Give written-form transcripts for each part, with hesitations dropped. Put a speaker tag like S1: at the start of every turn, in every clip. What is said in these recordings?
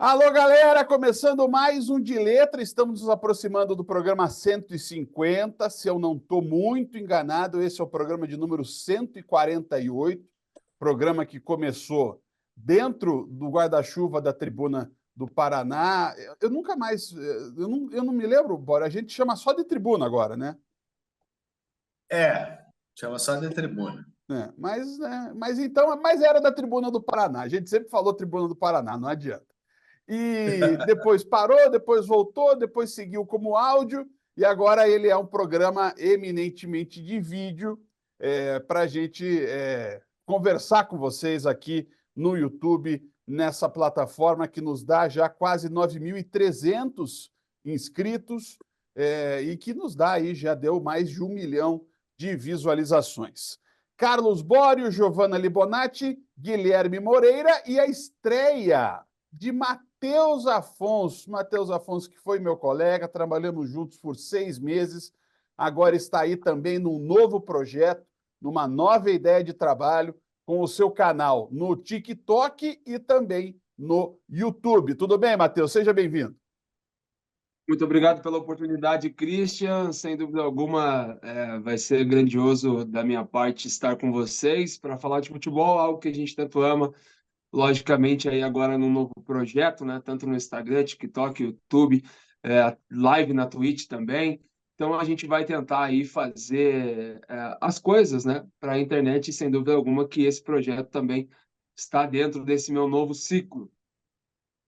S1: Alô, galera! Começando mais um De Letra, estamos nos aproximando do programa 150. Se eu não estou muito enganado, esse é o programa de número 148, programa que começou dentro do guarda-chuva da Tribuna do Paraná. Eu nunca mais, eu não me lembro, Bora, a gente chama só de Tribuna agora, né?
S2: Chama só de Tribuna.
S1: Mas era da Tribuna do Paraná. A gente sempre falou Tribuna do Paraná, não adianta. E depois parou, depois voltou, depois seguiu como áudio, e agora ele é um programa eminentemente de vídeo para a gente conversar com vocês aqui no YouTube, nessa plataforma que nos dá já quase 9.300 inscritos e que nos dá aí, já deu mais de 1 milhão de visualizações. Carlos Bório, Giovanna Libonati, Guilherme Moreira e a estreia de Matheus Afonso. Matheus Afonso, que foi meu colega, trabalhamos juntos por 6 meses, agora está aí também num novo projeto, numa nova ideia de trabalho, com o seu canal no TikTok e também no YouTube. Tudo bem, Matheus? Seja bem-vindo.
S3: Muito obrigado pela oportunidade, Christian. Sem dúvida alguma, vai ser grandioso da minha parte estar com vocês para falar de futebol, algo que a gente tanto ama. Logicamente, aí agora num novo projeto, né? Tanto no Instagram, TikTok, YouTube, live na Twitch também. Então, a gente vai tentar aí fazer as coisas, né? Para a internet, e sem dúvida alguma que esse projeto também está dentro desse meu novo ciclo.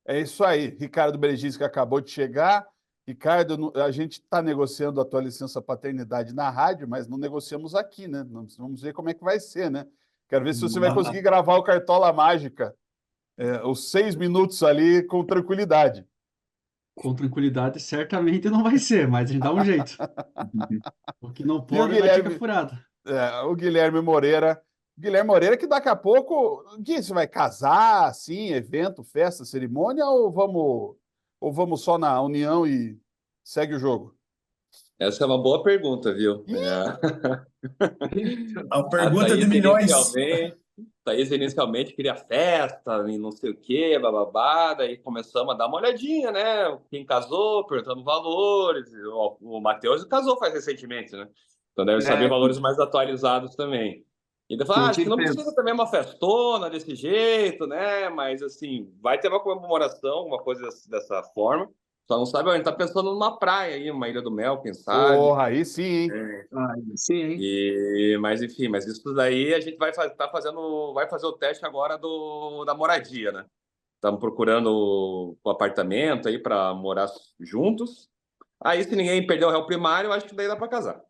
S1: É isso aí. Ricardo Brejis, que acabou de chegar. Ricardo, a gente está negociando a tua licença paternidade na rádio, mas não negociamos aqui, né? Vamos ver como é que vai ser, né? Quero ver se você vai conseguir gravar o Cartola Mágica, os 6 minutos ali, com tranquilidade.
S4: Com tranquilidade, certamente não vai ser, mas a gente dá um jeito. O que não
S1: E o
S4: pode é dar dica furada.
S1: o Guilherme Moreira. Guilherme Moreira, que daqui a pouco. Gui, você vai casar, assim, evento, festa, cerimônia, ou vamos só na união e segue o jogo?
S5: Essa é uma boa pergunta, viu?
S2: A pergunta de milhões.
S5: Thaís inicialmente queria festa e não sei o quê, bababá, daí começamos a dar uma olhadinha, né? Quem casou, perguntando valores. O Matheus casou faz recentemente, né? Então deve saber valores mais atualizados também. E daí falou, acho que não precisa também uma festona desse jeito, né? Mas assim, vai ter uma comemoração, uma coisa dessa forma. Só não sabe, a gente tá pensando numa praia aí, uma Ilha do Mel, quem sabe.
S1: Porra, aí sim, hein?
S4: Sim, hein?
S5: Mas enfim, mas isso daí a gente vai fazer o teste agora da moradia, né? Estamos procurando um apartamento aí para morar juntos. Aí, se ninguém perder o réu primário, acho que daí dá para casar.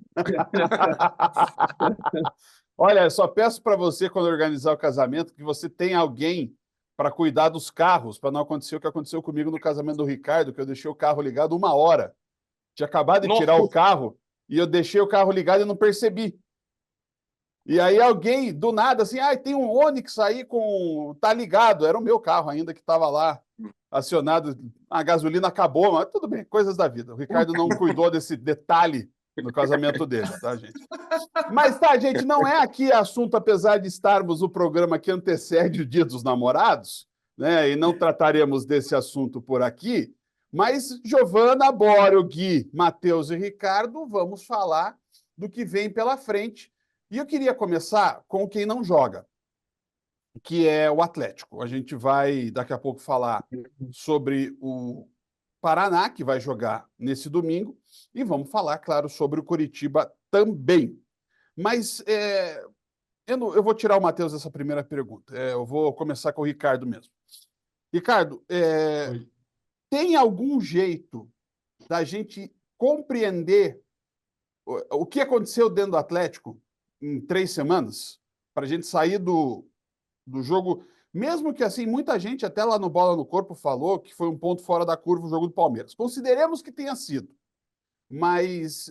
S1: Olha, só peço para você, quando organizar o casamento, que você tenha alguém para cuidar dos carros, para não acontecer o que aconteceu comigo no casamento do Ricardo, que eu deixei o carro ligado 1 hora. Tinha acabado de tirar o carro e eu deixei o carro ligado e não percebi. E aí alguém, do nada, assim, tem um Onix aí tá ligado. Era o meu carro ainda que estava lá acionado. A gasolina acabou, mas tudo bem, coisas da vida. O Ricardo não cuidou desse detalhe no casamento dele, tá, gente? Mas tá, gente, não é aqui assunto, apesar de estarmos no programa que antecede o Dia dos Namorados, né? E não trataremos desse assunto por aqui, mas Giovanna, Bório, Gui, Matheus e Ricardo, vamos falar do que vem pela frente. E eu queria começar com quem não joga, que é o Atlético. A gente vai, daqui a pouco, falar sobre o Paraná, que vai jogar nesse domingo, e vamos falar, claro, sobre o Coritiba também. Mas eu vou tirar o Matheus dessa primeira pergunta. Eu vou começar com o Ricardo mesmo. Ricardo, tem algum jeito da gente compreender o que aconteceu dentro do Atlético em 3 semanas, para a gente sair do jogo, mesmo que assim, muita gente até lá no Bola no Corpo falou que foi um ponto fora da curva o jogo do Palmeiras. Consideremos que tenha sido. Mas,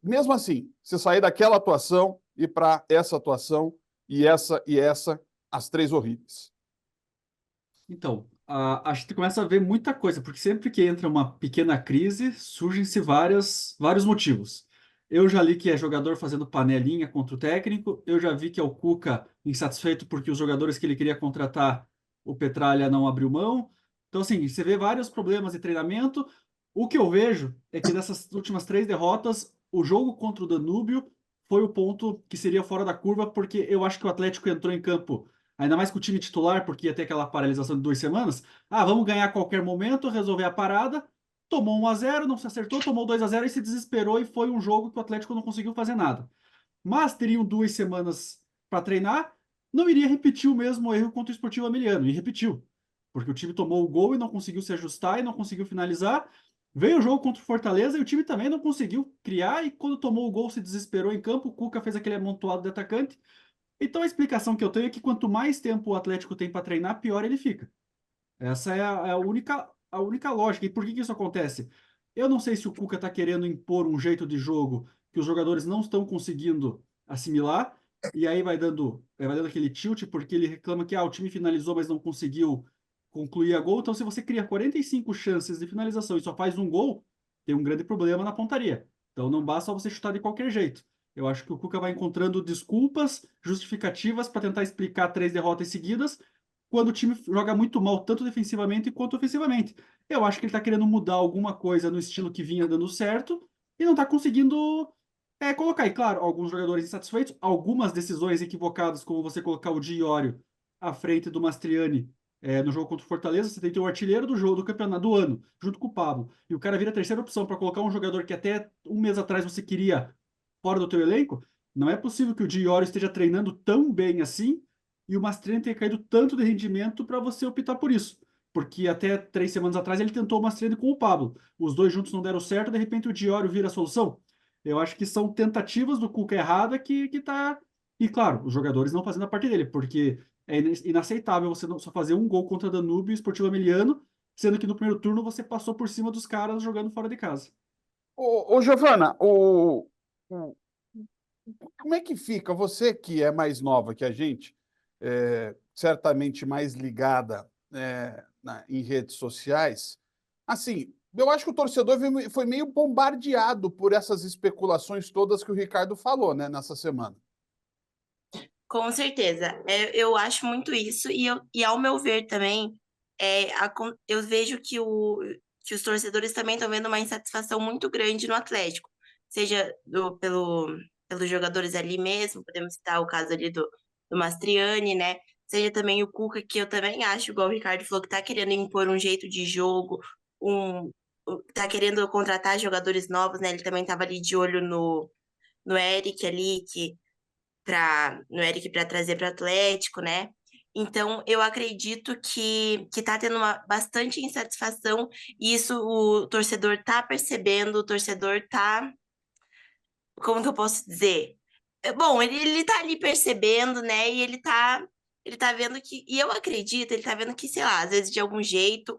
S1: mesmo assim, você sair daquela atuação e para essa atuação, e essa, as 3 horríveis.
S4: Então, a gente começa a ver muita coisa, porque sempre que entra uma pequena crise, surgem-se vários motivos. Eu já li que é jogador fazendo panelinha contra o técnico, eu já vi que é o Cuca insatisfeito porque os jogadores que ele queria contratar, o Petralha não abriu mão. Então, assim, você vê vários problemas de treinamento. O que eu vejo é que dessas últimas 3 derrotas, o jogo contra o Danúbio foi o ponto que seria fora da curva, porque eu acho que o Atlético entrou em campo, ainda mais com o time titular, porque ia ter aquela paralisação de 2 semanas. Ah, vamos ganhar a qualquer momento, resolver a parada. Tomou 1-0, não se acertou, tomou 2-0 e se desesperou, e foi um jogo que o Atlético não conseguiu fazer nada. Mas teriam 2 semanas para treinar, não iria repetir o mesmo erro contra o Sportivo Emiliano, e repetiu. Porque o time tomou o gol e não conseguiu se ajustar e não conseguiu finalizar. Veio o jogo contra o Fortaleza e o time também não conseguiu criar, e quando tomou o gol se desesperou em campo, o Cuca fez aquele amontoado de atacante. Então a explicação que eu tenho é que quanto mais tempo o Atlético tem para treinar, pior ele fica. Essa é a única lógica. E por que isso acontece? Eu não sei se o Cuca está querendo impor um jeito de jogo que os jogadores não estão conseguindo assimilar, e aí vai dando aquele tilt, porque ele reclama que o time finalizou, mas não conseguiu concluir a gol. Então, se você cria 45 chances de finalização e só faz um gol, tem um grande problema na pontaria. Então, não basta você chutar de qualquer jeito. Eu acho que o Cuca vai encontrando desculpas, justificativas para tentar explicar 3 derrotas seguidas, quando o time joga muito mal, tanto defensivamente quanto ofensivamente. Eu acho que ele está querendo mudar alguma coisa no estilo que vinha dando certo e não está conseguindo colocar. E claro, alguns jogadores insatisfeitos, algumas decisões equivocadas, como você colocar o Diório à frente do Mastriani no jogo contra o Fortaleza. Você tem que ter o artilheiro do jogo do campeonato do ano, junto com o Pablo, e o cara vira a terceira opção para colocar um jogador que até um mês atrás você queria fora do teu elenco. Não é possível que o Diório esteja treinando tão bem assim e o Mastriani tenha caído tanto de rendimento para você optar por isso. Porque até 3 semanas atrás ele tentou o Mastriani com o Pablo. Os dois juntos não deram certo, de repente o Diório vira a solução. Eu acho que são tentativas do Cuca errada que tá. E claro, os jogadores não fazendo a parte dele, porque é inaceitável você não só fazer um gol contra Danúbio e Sportivo Emiliano, sendo que no primeiro turno você passou por cima dos caras jogando fora de casa.
S1: Ô, Giovana, como é que fica? Você que é mais nova que a gente, certamente mais ligada em redes sociais, assim, eu acho que o torcedor foi meio bombardeado por essas especulações todas que o Ricardo falou, né, nessa semana.
S6: Com certeza. Eu acho muito isso, e ao meu ver também, eu vejo que os torcedores também estão vendo uma insatisfação muito grande no Atlético, seja pelos jogadores ali mesmo, podemos citar o caso ali do Mastriani, né? Seja também o Cuca, que eu também acho, igual o Ricardo falou, que tá querendo impor um jeito de jogo, tá querendo contratar jogadores novos, né? Ele também estava ali de olho no Eric ali, no Eric para trazer para o Atlético, né? Então, eu acredito que tá tendo bastante insatisfação, e isso o torcedor tá percebendo, o torcedor tá. Como que eu posso dizer? Bom, ele tá ali percebendo, né? E ele tá vendo que. E eu acredito, ele tá vendo que, sei lá, às vezes de algum jeito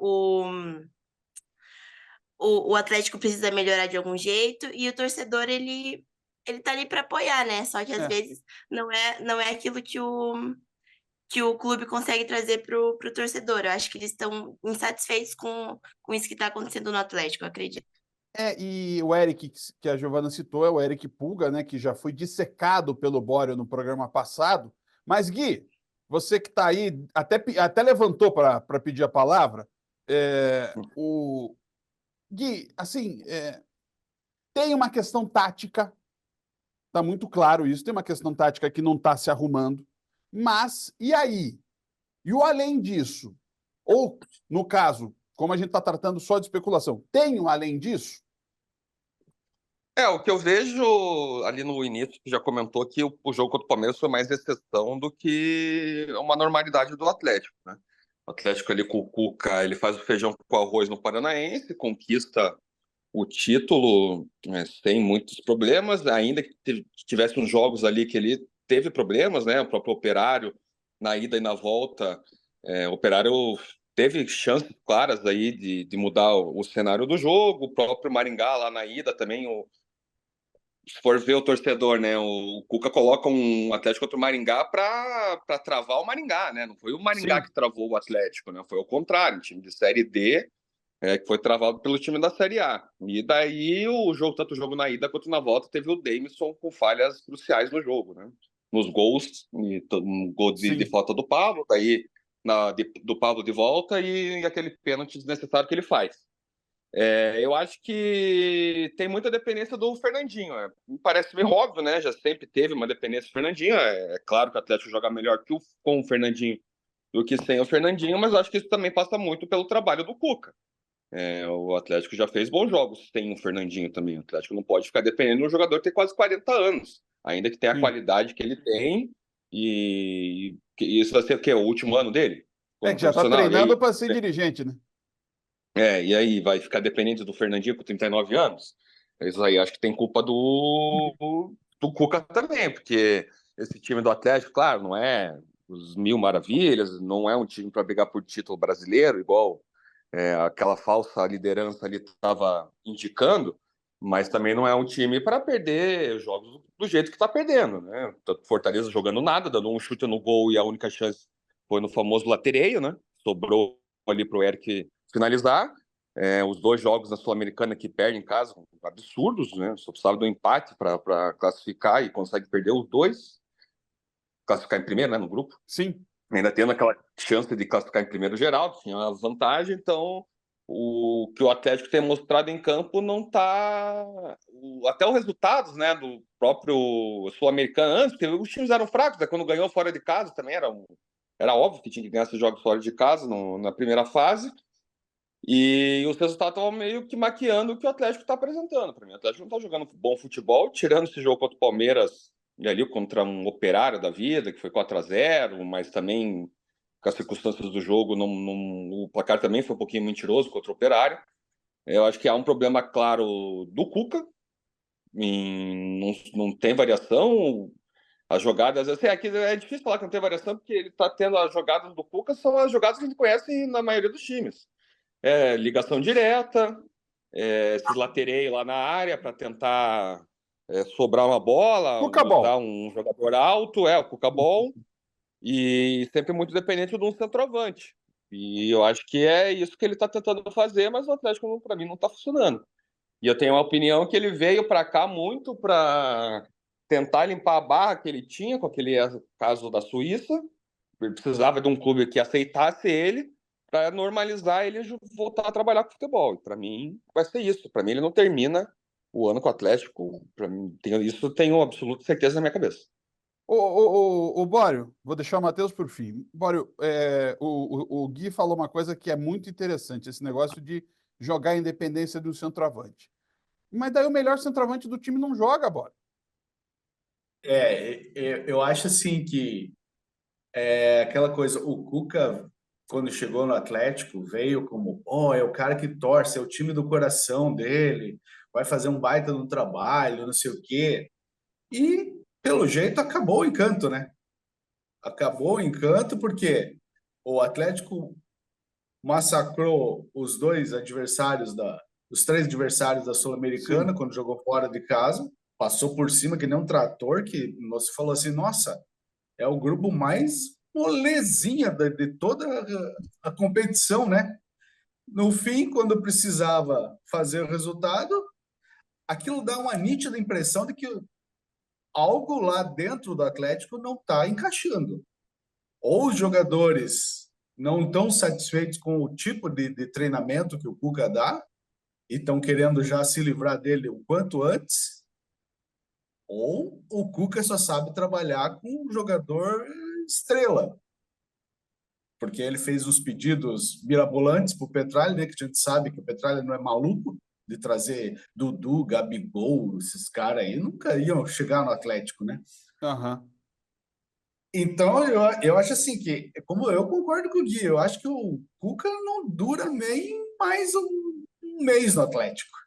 S6: o Atlético precisa melhorar de algum jeito, e o torcedor, ele tá ali para apoiar, né? Só que às vezes não é aquilo que o clube consegue trazer pro torcedor. Eu acho que eles estão insatisfeitos com isso que tá acontecendo no Atlético, eu acredito.
S1: E o Eric, que a Giovana citou, é o Eric Pulga, né, que já foi dissecado pelo Bório no programa passado. Mas, Gui, você que está aí, até levantou para pedir a palavra, Gui, assim, tem uma questão tática, está muito claro isso, tem uma questão tática que não está se arrumando, mas, e aí? E o além disso? Ou, no caso, como a gente está tratando só de especulação, tem um além disso?
S5: O que eu vejo ali no início, que já comentou que o jogo contra o Palmeiras foi mais exceção do que uma normalidade do Atlético, né? O Atlético ali com o Cuca, ele faz o feijão com arroz no Paranaense, conquista o título sem muitos problemas, ainda que tivesse uns jogos ali que ele teve problemas, né? O próprio Operário, na ida e na volta, o Operário teve chances claras aí de mudar o cenário do jogo, o próprio Maringá lá na ida também, se for ver o torcedor, né? O Cuca coloca um Atlético contra o Maringá para travar o Maringá, né? Não foi o Maringá que travou o Atlético, né? Foi o contrário, um time de Série D que foi travado pelo time da Série A. E daí tanto o jogo na ida quanto na volta, teve o Davidson com falhas cruciais no jogo, né? Nos gols, um gol de falta do Pablo, daí do Pablo de volta e aquele pênalti desnecessário que ele faz. Eu acho que tem muita dependência do Fernandinho. Me parece meio óbvio, né? Já sempre teve uma dependência do Fernandinho. É claro que o Atlético joga melhor com o Fernandinho do que sem o Fernandinho, mas eu acho que isso também passa muito pelo trabalho do Cuca. O Atlético já fez bons jogos sem o Fernandinho também. O Atlético não pode ficar dependendo de um jogador que tem quase 40 anos, ainda que tenha a qualidade que ele tem. E isso vai ser o quê? O último ano dele?
S1: Que já está treinando para ser dirigente, né?
S5: E aí vai ficar dependente do Fernandinho com 39 anos? Isso aí acho que tem culpa do Cuca também, porque esse time do Atlético, claro, não é os mil maravilhas, não é um time para brigar por título brasileiro, igual aquela falsa liderança ali estava indicando, mas também não é um time para perder jogos do jeito que está perdendo, né? Fortaleza jogando nada, dando um chute no gol e a única chance foi no famoso latereio, né? Sobrou ali para o Eric finalizar. Os 2 jogos na Sul-Americana que perde em casa, absurdos, né? Só precisava do empate para classificar e consegue perder os 2. Classificar em primeiro, né, no grupo.
S1: Sim.
S5: Ainda tendo aquela chance de classificar em primeiro geral, tinha uma vantagem, então o que o Atlético tem mostrado em campo não está... Até os resultados, né, do próprio Sul-Americano antes, porque os times eram fracos, né? Quando ganhou fora de casa também era óbvio que tinha que ganhar esses jogos fora de casa na primeira fase, e os resultados estavam meio que maquiando o que o Atlético está apresentando. Para mim, o Atlético não está jogando bom futebol, tirando esse jogo contra o Palmeiras, e ali contra um Operário da vida, que foi 4-0, mas também com as circunstâncias do jogo, o placar também foi um pouquinho mentiroso contra o Operário. Eu acho que há um problema claro do Cuca, não tem variação. As jogadas, assim, aqui é difícil falar que não tem variação, porque ele está tendo as jogadas do Cuca, são as jogadas que a gente conhece na maioria dos times. Ligação direta, esses latereios lá na área para tentar sobrar uma bola, usar um jogador alto, o Cuca-Ball, e sempre muito dependente de um centroavante. E eu acho que é isso que ele está tentando fazer, mas o Atlético, para mim, não está funcionando. E eu tenho uma opinião que ele veio para cá muito para tentar limpar a barra que ele tinha com aquele caso da Suíça. Ele precisava de um clube que aceitasse ele para normalizar ele voltar a trabalhar com futebol. E para mim vai ser isso. Para mim ele não termina o ano com o Atlético. Para mim isso tenho absoluta certeza na minha cabeça.
S1: O Bório, vou deixar o Matheus por fim. Bório, o Gui falou uma coisa que é muito interessante, esse negócio de jogar a independência do centroavante. Mas daí o melhor centroavante do time não joga, Bório.
S2: Eu acho assim que aquela coisa, o Cuca, quando chegou no Atlético, veio como, é o cara que torce, é o time do coração dele, vai fazer um baita no trabalho, não sei o quê. E, pelo jeito, acabou o encanto, né? Acabou o encanto porque o Atlético massacrou os 2 adversários os 3 adversários da Sul-Americana quando jogou fora de casa, passou por cima que nem um trator, que você falou assim, nossa, é o grupo mais molezinha de toda a competição, né? No fim, quando precisava fazer o resultado, aquilo dá uma nítida impressão de que algo lá dentro do Atlético não está encaixando. Ou os jogadores não estão satisfeitos com o tipo de treinamento que o Cuca dá e estão querendo já se livrar dele o quanto antes, ou o Cuca só sabe trabalhar com um jogador estrela. Porque ele fez uns pedidos mirabolantes para o Petralha, né? Que a gente sabe que o Petralha não é maluco de trazer Dudu, Gabigol, esses caras aí nunca iam chegar no Atlético, né?
S1: Uhum.
S2: Então, eu acho assim que, como eu concordo com o Gui, eu acho que o Cuca não dura nem mais um mês no Atlético.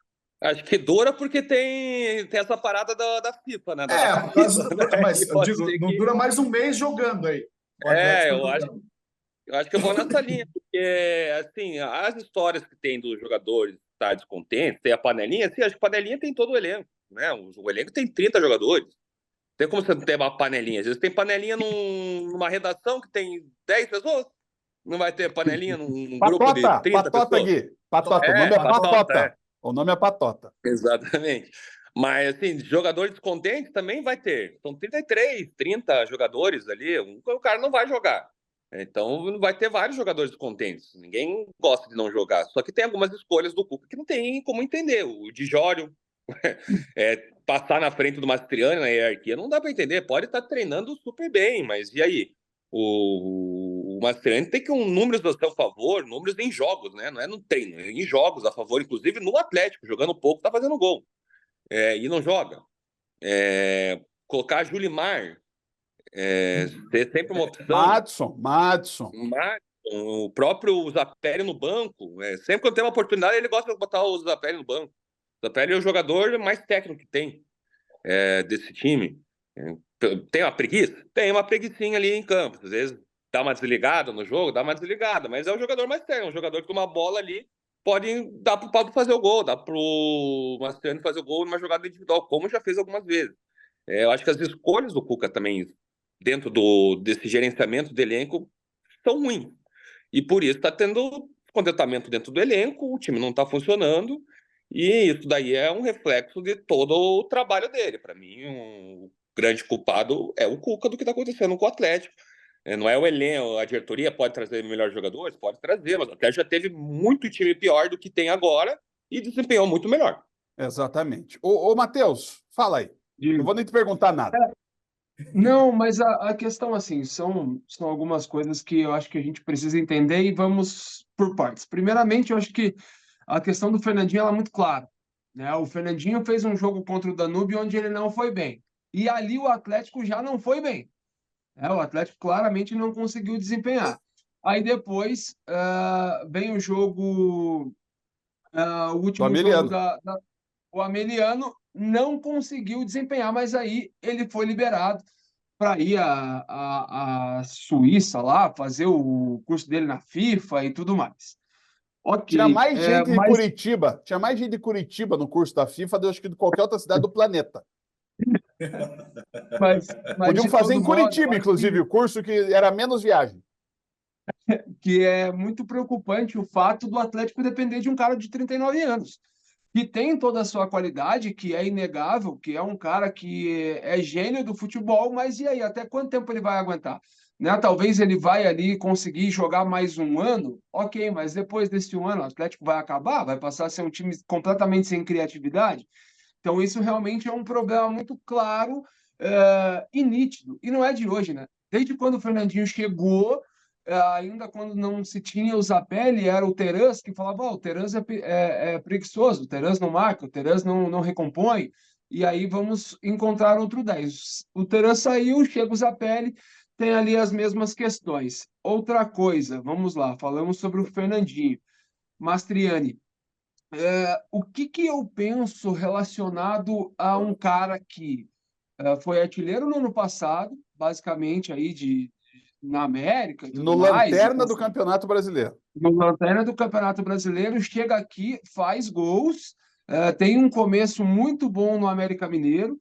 S5: Acho que dura porque tem essa parada da FIFA, né?
S2: Por causa mas eu digo, não dura mais um mês jogando aí.
S5: Eu acho que eu vou nessa linha, porque, assim, as histórias que tem dos jogadores estar descontentes, tem a panelinha, assim, acho que a panelinha tem todo o elenco, né? O elenco tem 30 jogadores. Tem como você não ter uma panelinha? Às vezes tem panelinha numa redação que tem 10 pessoas, não vai ter panelinha num grupo de 30
S1: Patota,
S5: pessoas?
S1: Gui. Patota, o nome é Patota. O nome é Patota.
S5: Exatamente. Mas, assim, jogadores descontentes também vai ter. São 33, 30 jogadores ali, o cara não vai jogar. Então vai ter vários jogadores contentes. Ninguém gosta de não jogar. Só que tem algumas escolhas do Cuca que não tem como entender. O Djório passar na frente do Mastriani na hierarquia não dá para entender. Pode estar treinando super bem, mas e aí? O Mastriani tem que números a seu favor, números em jogos, né? Não é no treino, é em jogos a favor, inclusive no Atlético, jogando pouco, tá fazendo gol. E não joga. Colocar Julimar, ter sempre uma opção.
S1: Madison.
S5: O próprio Zapelli no banco. Sempre que tem uma oportunidade, ele gosta de botar o Zapelli no banco. O Zapelli é o jogador mais técnico que tem desse time. Tem uma preguiça? Tem uma preguicinha ali em campo. Às vezes dá uma desligada no jogo, dá uma desligada, mas é o jogador mais técnico, um jogador que com uma bola ali pode dar pro Pablo fazer o gol, dá pro Mastriani fazer o gol numa jogada individual, como já fez algumas vezes. Eu acho que as escolhas do Cuca também, dentro desse gerenciamento do elenco, são ruins. E por isso está tendo contentamento dentro do elenco, o time não está funcionando, e isso daí é um reflexo de todo o trabalho dele. Para mim, o grande culpado é o Cuca do que está acontecendo com o Atlético. Não é o elenco, a diretoria pode trazer melhores jogadores? Pode trazer, mas o Atlético já teve muito time pior do que tem agora e desempenhou muito melhor.
S1: Exatamente. Ô Matheus, fala aí. Não vou nem te perguntar nada.
S3: Não, mas a questão, assim, são algumas coisas que eu acho que a gente precisa entender e vamos por partes. Primeiramente, eu acho que a questão do Fernandinho ela é muito clara, né? O Fernandinho fez um jogo contra o Danúbio onde ele não foi bem. E ali o Atlético já não foi bem. O Atlético claramente não conseguiu desempenhar. Aí depois vem o jogo, o último jogo o Ameliano não conseguiu desempenhar, mas aí ele foi liberado para ir à Suíça lá, fazer o curso dele na FIFA e tudo mais. Ok.
S1: Tinha mais gente de Curitiba. Tinha mais gente de Curitiba no curso da FIFA do que de qualquer outra cidade do planeta.
S3: Mas
S1: podiam fazer em Curitiba, inclusive, o curso que era menos viagem.
S3: Que é muito preocupante o fato do Atlético depender de um cara de 39 anos, que tem toda a sua qualidade, que é inegável, que é um cara que é gênio do futebol, mas e aí, até quanto tempo ele vai aguentar? Né? Talvez ele vai ali conseguir jogar mais um ano, ok, mas depois desse um ano o Atlético vai acabar, vai passar a ser um time completamente sem criatividade. Então isso realmente é um problema muito claro e nítido. E não é de hoje, né? Desde quando o Fernandinho chegou, ainda quando não se tinha o Zapelli, era o Terans que falava, o Terans é preguiçoso, o Terans não marca, o Terans não recompõe, e aí vamos encontrar outro 10. O Terans saiu, chega o Zapelli, tem ali as mesmas questões. Outra coisa, vamos lá, falamos sobre o Fernandinho. Mastriani, o que eu penso relacionado a um cara que foi artilheiro no ano passado, basicamente aí na América e tudo
S1: no
S3: mais.
S1: Lanterna do Campeonato Brasileiro.
S3: No Lanterna do Campeonato Brasileiro, chega aqui, faz gols, tem um começo muito bom no América Mineiro,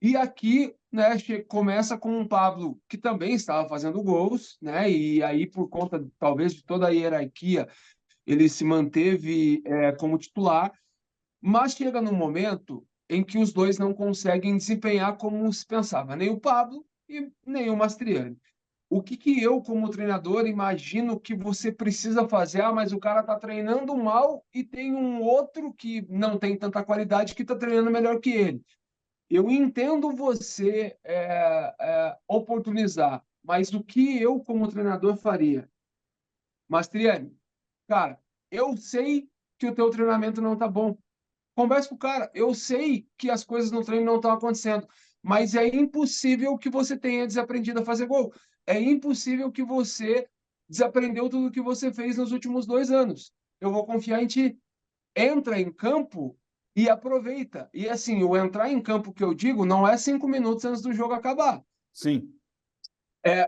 S3: e aqui, né, começa com um Pablo que também estava fazendo gols, né, e aí por conta, talvez, de toda a hierarquia, ele se manteve como titular, mas chega num momento em que os dois não conseguem desempenhar como se pensava, nem o Pablo e nem o Mastriani. O que eu, como treinador, imagino que você precisa fazer? Mas o cara está treinando mal e tem um outro que não tem tanta qualidade que está treinando melhor que ele. Eu entendo você oportunizar, mas o que eu, como treinador, faria? Mastriani, cara, eu sei que o teu treinamento não está bom. Conversa com o cara. Eu sei que as coisas no treino não estão acontecendo, mas é impossível que você tenha desaprendido a fazer gol. É impossível que você desaprendeu tudo o que você fez nos últimos 2 anos. Eu vou confiar em ti. Entra em campo e aproveita. E assim, o entrar em campo que eu digo não é 5 minutos antes do jogo acabar.
S1: Sim.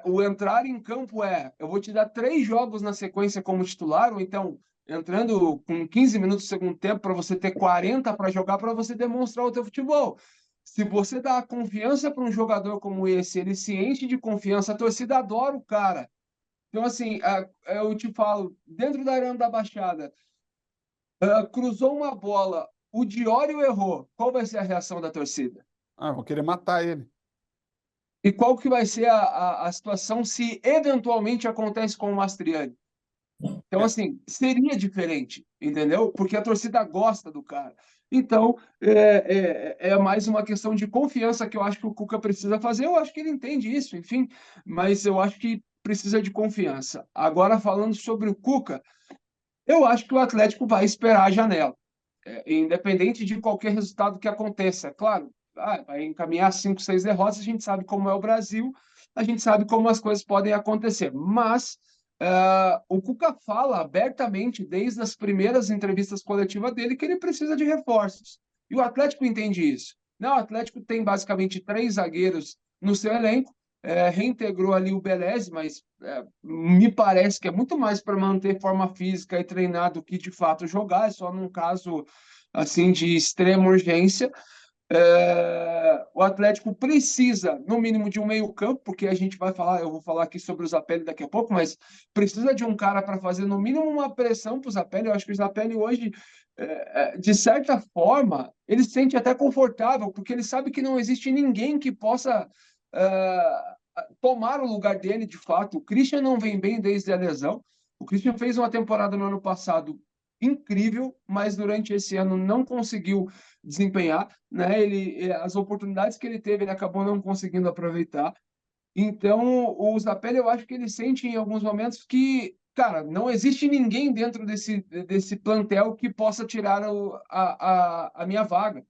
S3: O entrar em campo eu vou te dar 3 jogos na sequência como titular, ou então entrando com 15 minutos do segundo tempo para você ter 40 para jogar, para você demonstrar o teu futebol. Se você dá confiança para um jogador como esse, ele se enche de confiança, a torcida adora o cara. Então, assim, eu te falo, dentro da Arena da Baixada, cruzou uma bola, o Diório errou, qual vai ser a reação da torcida?
S1: Vão querer matar ele.
S3: E qual que vai ser a situação se eventualmente acontece com o Mastriani? Então, assim, seria diferente, entendeu? Porque a torcida gosta do cara. Então, é mais uma questão de confiança que eu acho que o Cuca precisa fazer. Eu acho que ele entende isso, enfim, mas eu acho que precisa de confiança. Agora, falando sobre o Cuca, eu acho que o Atlético vai esperar a janela, independente de qualquer resultado que aconteça. É claro, vai encaminhar 5, 6 derrotas, a gente sabe como é o Brasil, a gente sabe como as coisas podem acontecer, mas o Cuca fala abertamente, desde as primeiras entrevistas coletivas dele, que ele precisa de reforços. E o Atlético entende isso. Não, o Atlético tem basicamente 3 zagueiros no seu elenco, reintegrou ali o Beleze, mas me parece que é muito mais para manter forma física e treinar do que de fato jogar, é só num caso assim de extrema urgência. O Atlético precisa, no mínimo, de um meio-campo, porque eu vou falar aqui sobre o Zapelli daqui a pouco, mas precisa de um cara para fazer, no mínimo, uma pressão para o Zapelli. Eu acho que o Zapelli hoje, de certa forma, ele se sente até confortável, porque ele sabe que não existe ninguém que possa tomar o lugar dele, de fato. O Christian não vem bem desde a lesão. O Christian fez uma temporada no ano passado incrível, mas durante esse ano não conseguiu desempenhar, né? As oportunidades que ele teve, ele acabou não conseguindo aproveitar. Então, o Zapelli, eu acho que ele sente em alguns momentos que, cara, não existe ninguém dentro desse plantel que possa tirar a minha vaga.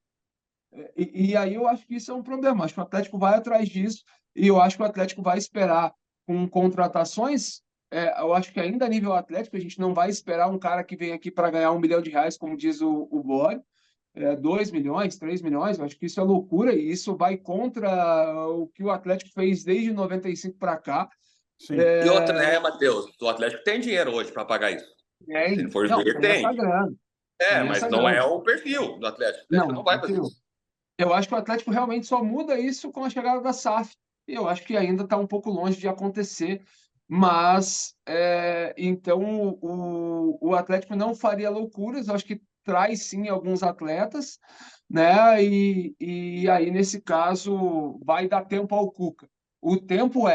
S3: E aí eu acho que isso é um problema. Acho que o Atlético vai atrás disso e eu acho que o Atlético vai esperar com contratações. Eu acho que ainda a nível Atlético, a gente não vai esperar um cara que vem aqui para ganhar R$ 1 milhão, como diz o Bori, 2 milhões, 3 milhões. Eu acho que isso é loucura e isso vai contra o que o Atlético fez desde 95 para cá.
S1: Sim.
S5: E outra, né, Matheus? O Atlético tem dinheiro hoje para pagar isso. Se ele for ver,
S3: tem essa
S5: tem.
S3: grana.
S5: Mas
S3: essa
S5: não
S3: grana.
S5: é o perfil do Atlético. O Atlético
S3: Não,
S5: não vai fazer isso.
S3: eu acho que o Atlético realmente só muda isso com a chegada da SAF. E eu acho que ainda está um pouco longe de acontecer. Mas, então, o Atlético não faria loucuras. Eu acho que traz, sim, alguns atletas, né? E aí, nesse caso, vai dar tempo ao Cuca. O tempo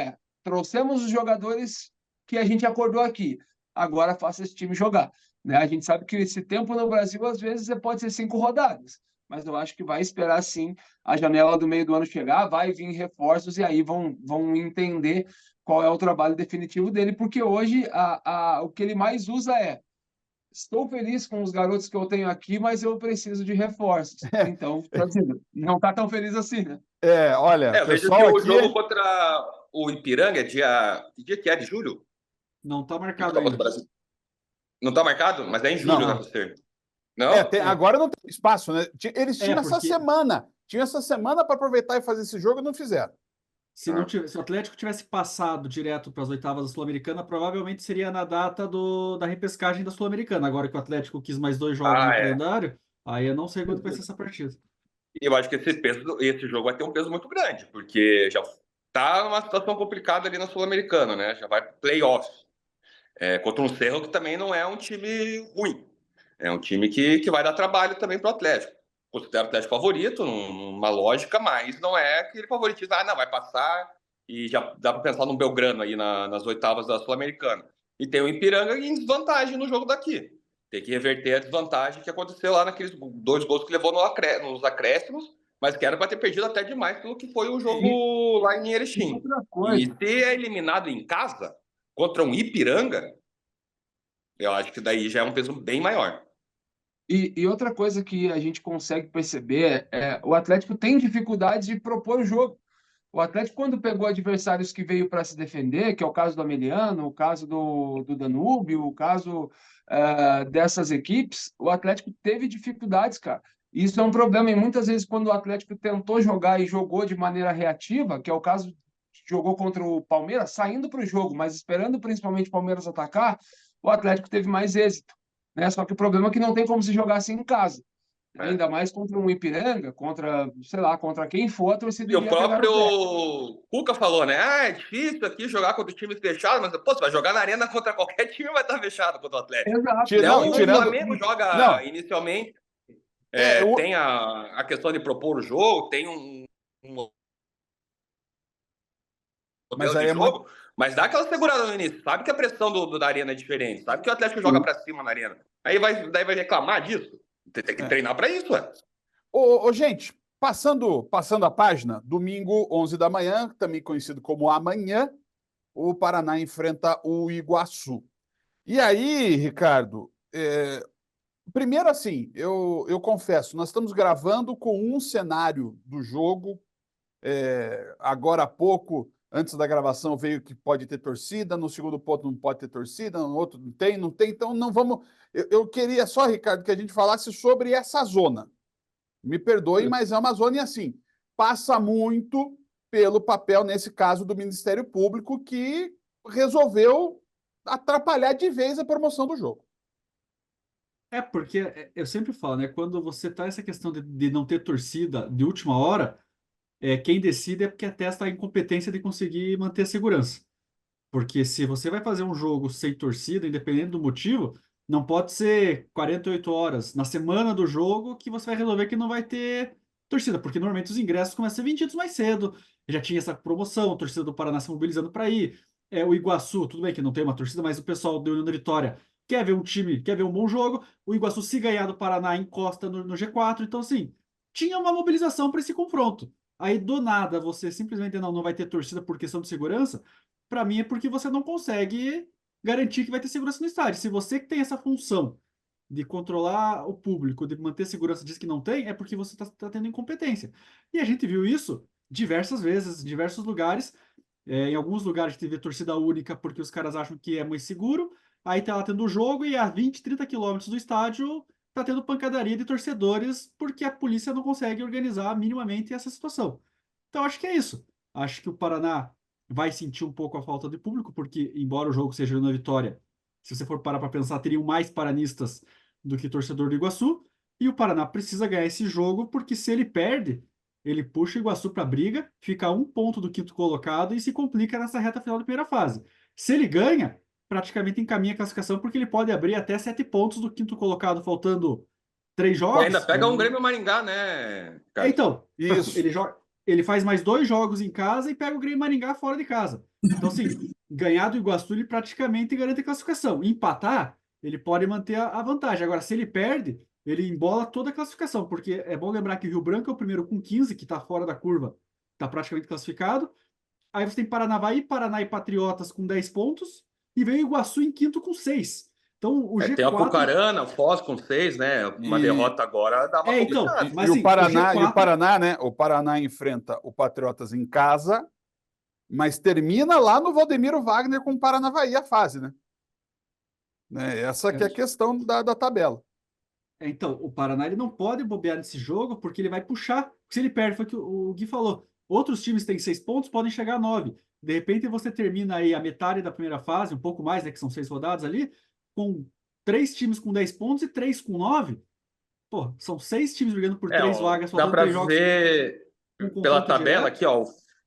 S3: trouxemos os jogadores que a gente acordou aqui. Agora faça esse time jogar. Né? A gente sabe que esse tempo no Brasil, às vezes, pode ser 5 rodadas. Mas eu acho que vai esperar, sim, a janela do meio do ano chegar, vai vir reforços e aí vão entender qual é o trabalho definitivo dele, porque hoje o que ele mais usa estou feliz com os garotos que eu tenho aqui, mas eu preciso de reforços. Então, não está tão feliz assim, né?
S1: Olha,
S5: eu vejo que
S1: pessoal
S5: o
S1: aqui...
S5: jogo contra o Ipiranga é dia... Que dia que é? De julho?
S4: Não está marcado ainda.
S5: Não está marcado? Mas é em julho, né, você? Não?
S1: Agora não tem espaço, né? Eles tinham essa
S4: porque...
S1: semana. Tinham essa semana para aproveitar e fazer esse jogo e não fizeram.
S4: Se o Atlético tivesse passado direto para as oitavas da Sul-Americana, provavelmente seria na data da repescagem da Sul-Americana. Agora que o Atlético quis mais 2 jogos no calendário, aí eu não sei quando vai ser essa partida.
S5: E eu acho que esse jogo vai ter um peso muito grande, porque já está numa situação complicada ali na Sul-Americana, né? Já vai para playoff. Contra um Cerro que também não é um time ruim. É um time que vai dar trabalho também para o Atlético. Considero o Atlético favorito, numa lógica, mas não é aquele favoritismo, não, vai passar e já dá para pensar no Belgrano aí nas oitavas da Sul-Americana. E tem o Ipiranga em desvantagem no jogo daqui. Tem que reverter a desvantagem que aconteceu lá naqueles 2 gols que levou nos acréscimos, mas que era para ter perdido até demais pelo que foi o jogo lá em Erechim. E se é eliminado em casa contra um Ipiranga, eu acho que daí já é um peso bem maior.
S3: E outra coisa que a gente consegue perceber o Atlético tem dificuldade de propor o jogo. O Atlético, quando pegou adversários que veio para se defender, que é o caso do Ameliano, o caso do Danúbio, o caso dessas equipes, o Atlético teve dificuldades, cara. Isso é um problema. E muitas vezes, quando o Atlético tentou jogar e jogou de maneira reativa, que é o caso jogou contra o Palmeiras, saindo para o jogo, mas esperando principalmente o Palmeiras atacar, o Atlético teve mais êxito. Né? Só que o problema é que não tem como se jogar assim em casa. Ainda mais contra um Ipiranga, contra quem for, a torcida
S5: iria pegar no pé. E o próprio Cuca falou, né? É difícil aqui jogar contra times fechados, mas pô, você vai jogar na arena contra qualquer time, vai estar fechado contra o Atlético.
S3: Exato.
S5: O Flamengo joga inicialmente. Tem a questão de propor o jogo, tem um
S1: Mas
S5: modelo
S1: aí
S5: de
S1: é muito...
S5: jogo, mas dá aquela segurada no início. Sabe que a pressão da arena é diferente. Sabe que o Atlético joga pra cima na arena. Daí vai reclamar disso? Tem que treinar pra isso, ué.
S1: Gente, passando a página, domingo, 11 da manhã, também conhecido como amanhã, o Paraná enfrenta o Iguaçu. E aí, Ricardo, primeiro assim, eu confesso, nós estamos gravando com um cenário do jogo. Agora há pouco, antes da gravação, veio que pode ter torcida, no segundo ponto não pode ter torcida, no outro não tem, então não vamos... Eu queria só, Ricardo, que a gente falasse sobre essa zona. Me perdoe, mas é uma zona e assim, passa muito pelo papel, nesse caso, do Ministério Público, que resolveu atrapalhar de vez a promoção do jogo.
S4: Porque eu sempre falo, né? Quando você tá essa questão de não ter torcida de última hora, quem decide é porque atesta a incompetência de conseguir manter a segurança. Porque se você vai fazer um jogo sem torcida, independente do motivo, não pode ser 48 horas na semana do jogo que você vai resolver que não vai ter torcida, porque normalmente os ingressos começam a ser vendidos mais cedo. Já tinha essa promoção, a torcida do Paraná se mobilizando para ir. O Iguaçu, tudo bem que não tem uma torcida, mas o pessoal do União da Vitória quer ver um time, quer ver um bom jogo. O Iguaçu, se ganhar do Paraná, encosta no G4. Então, assim, tinha uma mobilização para esse confronto. Aí, do nada, você simplesmente não vai ter torcida por questão de segurança. Para mim é porque você não consegue garantir que vai ter segurança no estádio. Se você que tem essa função de controlar o público, de manter segurança, diz que não tem, é porque você está tendo incompetência. E a gente viu isso diversas vezes, em diversos lugares. Em alguns lugares a gente vê torcida única porque os caras acham que é mais seguro. Aí tá lá tendo o jogo e a 20, 30 quilômetros do estádio tá tendo pancadaria de torcedores porque a polícia não consegue organizar minimamente essa situação. Então acho que é isso. Acho que o Paraná vai sentir um pouco a falta de público, porque, embora o jogo seja na Vitória, se você for parar para pensar, teriam mais paranistas do que torcedor do Iguaçu, e o Paraná precisa ganhar esse jogo, porque se ele perde, ele puxa o Iguaçu para a briga, fica a um ponto do quinto colocado e se complica nessa reta final da primeira fase. Se ele ganha, praticamente encaminha a classificação, porque ele pode abrir até 7 pontos do quinto colocado, faltando 3
S5: E
S4: jogos.
S5: ainda pega um Grêmio Maringá, né, cara?
S4: Então,
S1: Isso.
S4: ele faz mais 2 jogos em casa e pega o Grêmio Maringá fora de casa. Então, assim, ganhar do Iguaçu, ele praticamente garante a classificação. Empatar, ele pode manter a vantagem. Agora, se ele perde, ele embola toda a classificação, porque é bom lembrar que o Rio Branco é o primeiro com 15, que está fora da curva, está praticamente classificado. Aí você tem Paranavaí, Paraná e Patriotas com 10 pontos, e vem o Iguaçu em quinto com 6. Então, o G4...
S5: Tem a Apucarana, o Foz com 6, né? Uma derrota agora dá uma
S4: então,
S5: complicada.
S4: mas
S1: E
S4: assim,
S1: o Paraná,
S4: G4...
S1: né? O Paraná enfrenta o Patriotas em casa, mas termina lá no Valdemiro Wagner com o Paranavaí a fase, né? Essa que é a questão da tabela.
S4: Então, o Paraná ele não pode bobear nesse jogo porque ele vai puxar. Se ele perde, foi o que o Gui falou. Outros times têm 6 pontos, podem chegar a 9. De repente você termina aí a metade da primeira fase, um pouco mais, né, que são 6 rodadas ali, com 3 times com 10 pontos e 3 com 9. Pô, são 6 times brigando por 3 vagas,
S5: Dá
S4: faltando
S5: para
S4: 3 jogos
S5: ver
S4: com
S5: pela
S4: confronto
S5: tabela
S4: direto.
S5: aqui, ó. O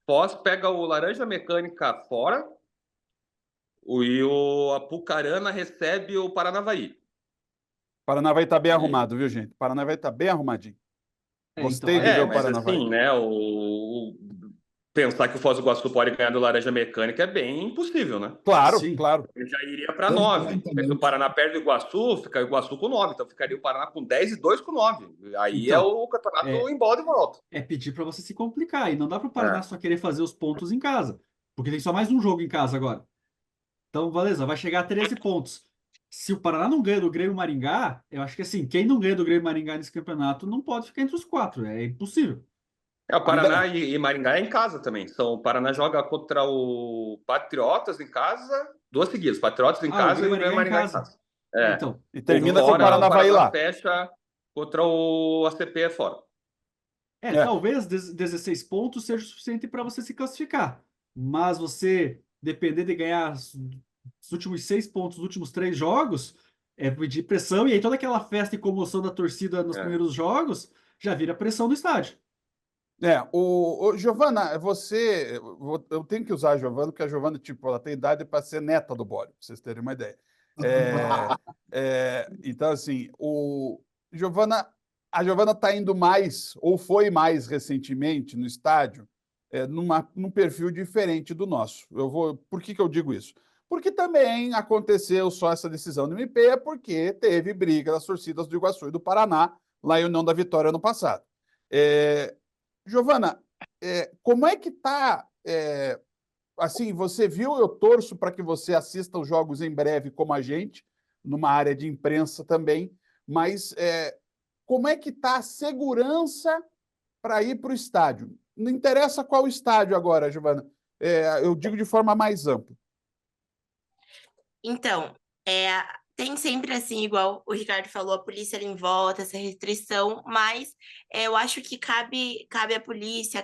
S5: Foz pega o Laranja Mecânica fora e o Apucarana recebe o Paranavaí.
S1: Paranavaí está bem
S5: E-
S1: arrumado, viu, gente? Paranavaí está bem arrumadinho.
S4: Então,
S1: Gostei de ver o
S5: mas
S1: Paranavaí.
S5: assim, né? Pensar que o Foz do Iguaçu pode ganhar do Laranja Mecânica é bem impossível, né?
S1: Claro,
S4: sim.
S1: claro.
S5: Ele já iria para 9. Se o Paraná perde o Iguaçu, fica o Iguaçu com 9. Então ficaria o Paraná com 10 e 2 com 9. Aí
S4: Então,
S5: o campeonato
S4: é,
S5: embola de volta.
S4: pedir para você se complicar. E não dá para o Paraná
S5: É.
S4: só querer fazer os pontos em casa, porque tem só mais um jogo em casa agora. Então, beleza, vai chegar a 13 pontos. Se o Paraná não ganha do Grêmio Maringá, eu acho que assim, quem não ganha do Grêmio Maringá nesse campeonato não pode ficar entre os 4. É impossível.
S5: O Paraná
S1: Ainda-
S5: e Maringá é em casa também. O Paraná joga contra o Patriotas em casa, 2 seguidas. Patriotas em
S4: O
S5: casa e
S4: Grêmio
S5: o Grêmio
S4: Maringá em
S5: Maringá em
S4: casa.
S5: casa. É.
S4: Então,
S1: E termina com o
S5: Fora,
S1: Paranavaí
S5: o Paraná
S1: lá.
S5: fecha contra o ACP fora.
S4: talvez 16 pontos seja o suficiente para você se classificar. Mas você depender de ganhar os últimos 6 pontos dos últimos 3 jogos, é pedir pressão, e aí toda aquela festa e comoção da torcida nos primeiros jogos já vira pressão no estádio.
S1: Giovana, eu tenho que usar a Giovana, porque a Giovana, tipo, ela tem idade para ser neta do Bório, para vocês terem uma ideia. Então, assim, a Giovana está indo mais, ou foi mais recentemente no estádio, num perfil diferente do nosso. Por que eu digo isso? Porque também aconteceu só essa decisão do MP, porque teve briga das torcidas do Iguaçu e do Paraná, lá em União da Vitória, ano passado. Giovana, como é que está... assim, você viu, eu torço para que você assista os jogos em breve como a gente, numa área de imprensa também, mas como é que está a segurança para ir para o estádio? Não interessa qual estádio agora, Giovana, eu digo de forma mais ampla.
S6: Então, tem sempre assim, igual o Ricardo falou, a polícia ali em volta, essa restrição, mas eu acho que cabe à polícia,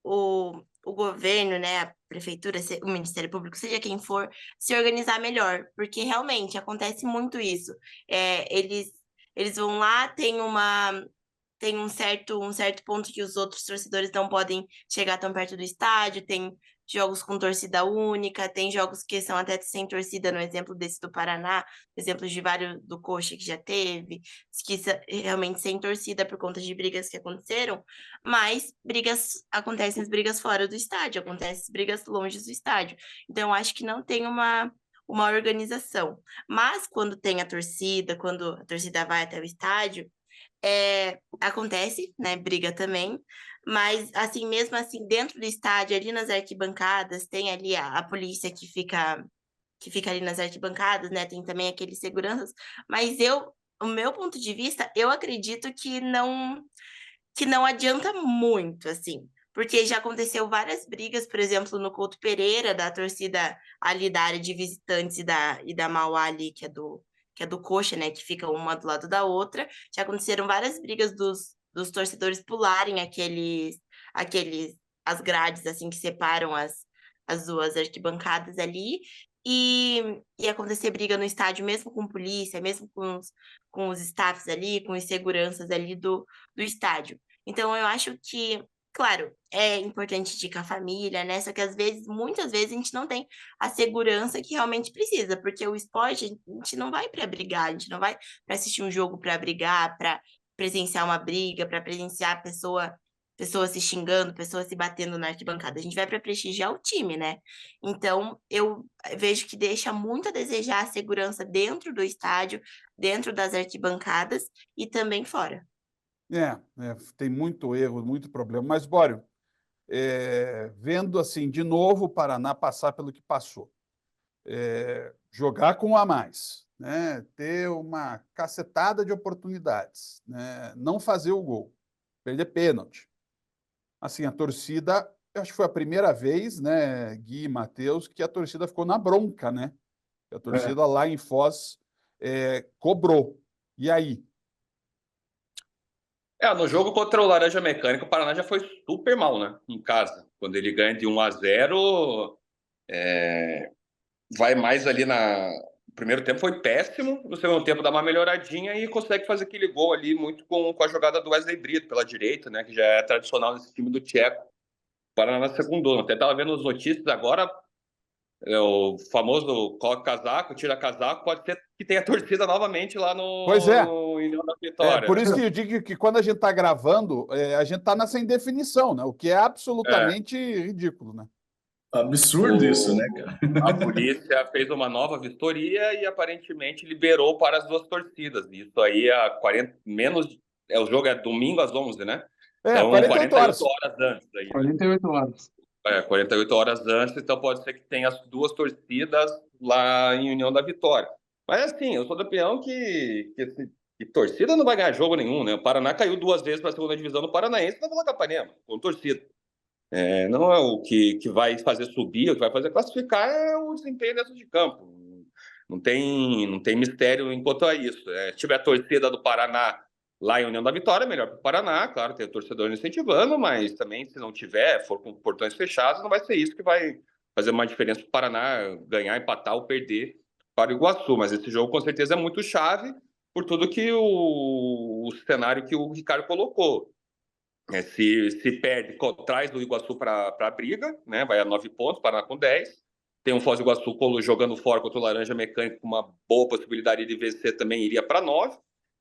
S6: o governo, né, a prefeitura, o Ministério Público, seja quem for, se organizar melhor, porque realmente acontece muito isso. Eles vão lá, tem um certo ponto que os outros torcedores não podem chegar tão perto do estádio, tem jogos com torcida única, tem jogos que são até sem torcida, no exemplo desse do Paraná, exemplos de vários do Coxa que já teve, que realmente sem torcida por conta de brigas que aconteceram, mas acontecem as brigas fora do estádio, acontecem as brigas longe do estádio. Então, eu acho que não tem uma organização. Mas quando tem a torcida, quando a torcida vai até o estádio, acontece, né, briga também, mas assim, mesmo assim, dentro do estádio, ali nas arquibancadas, tem ali a polícia que fica ali nas arquibancadas, né, tem também aqueles seguranças, mas o meu ponto de vista, eu acredito que não adianta muito, assim, porque já aconteceu várias brigas, por exemplo, no Couto Pereira, da torcida ali da área de visitantes e da Mauá ali, que é do Coxa, né, que fica uma do lado da outra. Já aconteceram várias brigas dos torcedores pularem as grades, assim, que separam as duas arquibancadas ali, e acontecer briga no estádio, mesmo com polícia, mesmo com os staffs ali, com os seguranças ali do estádio. Então, eu acho que, claro, é importante ir com a família, né? Só que muitas vezes, a gente não tem a segurança que realmente precisa, porque o esporte, a gente não vai para brigar, a gente não vai para assistir um jogo para brigar, para presenciar uma briga, para presenciar pessoa se xingando, pessoa se batendo na arquibancada. A gente vai para prestigiar o time, né? Então, eu vejo que deixa muito a desejar a segurança dentro do estádio, dentro das arquibancadas e também fora.
S1: Tem muito erro, muito problema. Mas, Bório, vendo assim, de novo o Paraná passar pelo que passou, jogar com um a mais, né? Ter uma cacetada de oportunidades, né? Não fazer o gol, perder pênalti. Assim, a torcida, eu acho que foi a primeira vez, né, Gui e Matheus, que a torcida ficou na bronca, né? A torcida lá em Foz cobrou. E aí?
S5: No jogo contra o Laranja Mecânica, o Paraná já foi super mal, né? Em casa. Quando ele ganha de 1-0, vai mais ali O primeiro tempo foi péssimo, no segundo tempo dá uma melhoradinha e consegue fazer aquele gol ali muito com a jogada do Wesley Brito pela direita, né? Que já é tradicional nesse time do Tcheco. O Paraná segundou. Até estava vendo as notícias agora, o famoso coloca casaco, tira casaco, pode ser que tenha torcida novamente lá no União da Vitória.
S1: Por isso que eu digo que quando a gente está gravando, a gente está nessa indefinição, né? O que é absolutamente ridículo, né?
S2: Absurdo isso, né, cara?
S5: A polícia fez uma nova vistoria e aparentemente liberou para as duas torcidas. Isso aí o jogo é domingo às 11, né? Então,
S1: 48 horas
S5: antes. Aí,
S3: 48 horas.
S5: 48 horas antes, então pode ser que tenha as duas torcidas lá em União da Vitória. Mas assim, eu sou da opinião que torcida não vai ganhar jogo nenhum, né? O Paraná caiu 2 vezes para a segunda divisão do Paranaense na Vila Capanema, com torcida. Não é o que vai fazer subir, o que vai fazer classificar é o desempenho dentro de campo. Não tem mistério enquanto a isso. Se tiver a torcida do Paraná lá em União da Vitória, melhor para o Paraná, claro, tem o torcedor incentivando, mas também se não tiver, for com portões fechados, não vai ser isso que vai fazer uma diferença para o Paraná ganhar, empatar ou perder para o Iguaçu. Mas esse jogo com certeza é muito chave por tudo que o cenário que o Ricardo colocou. Se perde, traz do Iguaçu para a briga, né? Vai a 9 pontos, Paraná com 10. Tem um Foz do Iguaçu jogando fora contra o Laranja Mecânica com uma boa possibilidade de vencer também, iria para 9.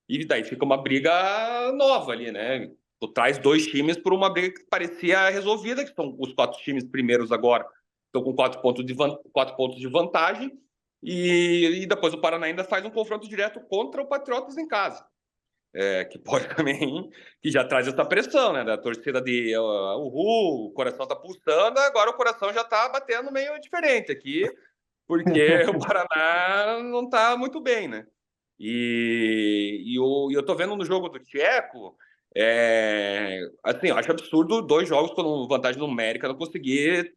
S5: E daí fica uma briga nova ali, né? Tu traz 2 times por uma briga que parecia resolvida, que são os 4 times primeiros agora, estão com 4 pontos de vantagem, e depois o Paraná ainda faz um confronto direto contra o Patriotas em casa. Que pode também, que já traz essa pressão, né? Da torcida de uhul, o coração tá pulsando, agora o coração já tá batendo meio diferente aqui, porque o Paraná não tá muito bem, né? E eu tô vendo no jogo do Tcheco, assim, eu acho absurdo 2 jogos com vantagem numérica não conseguir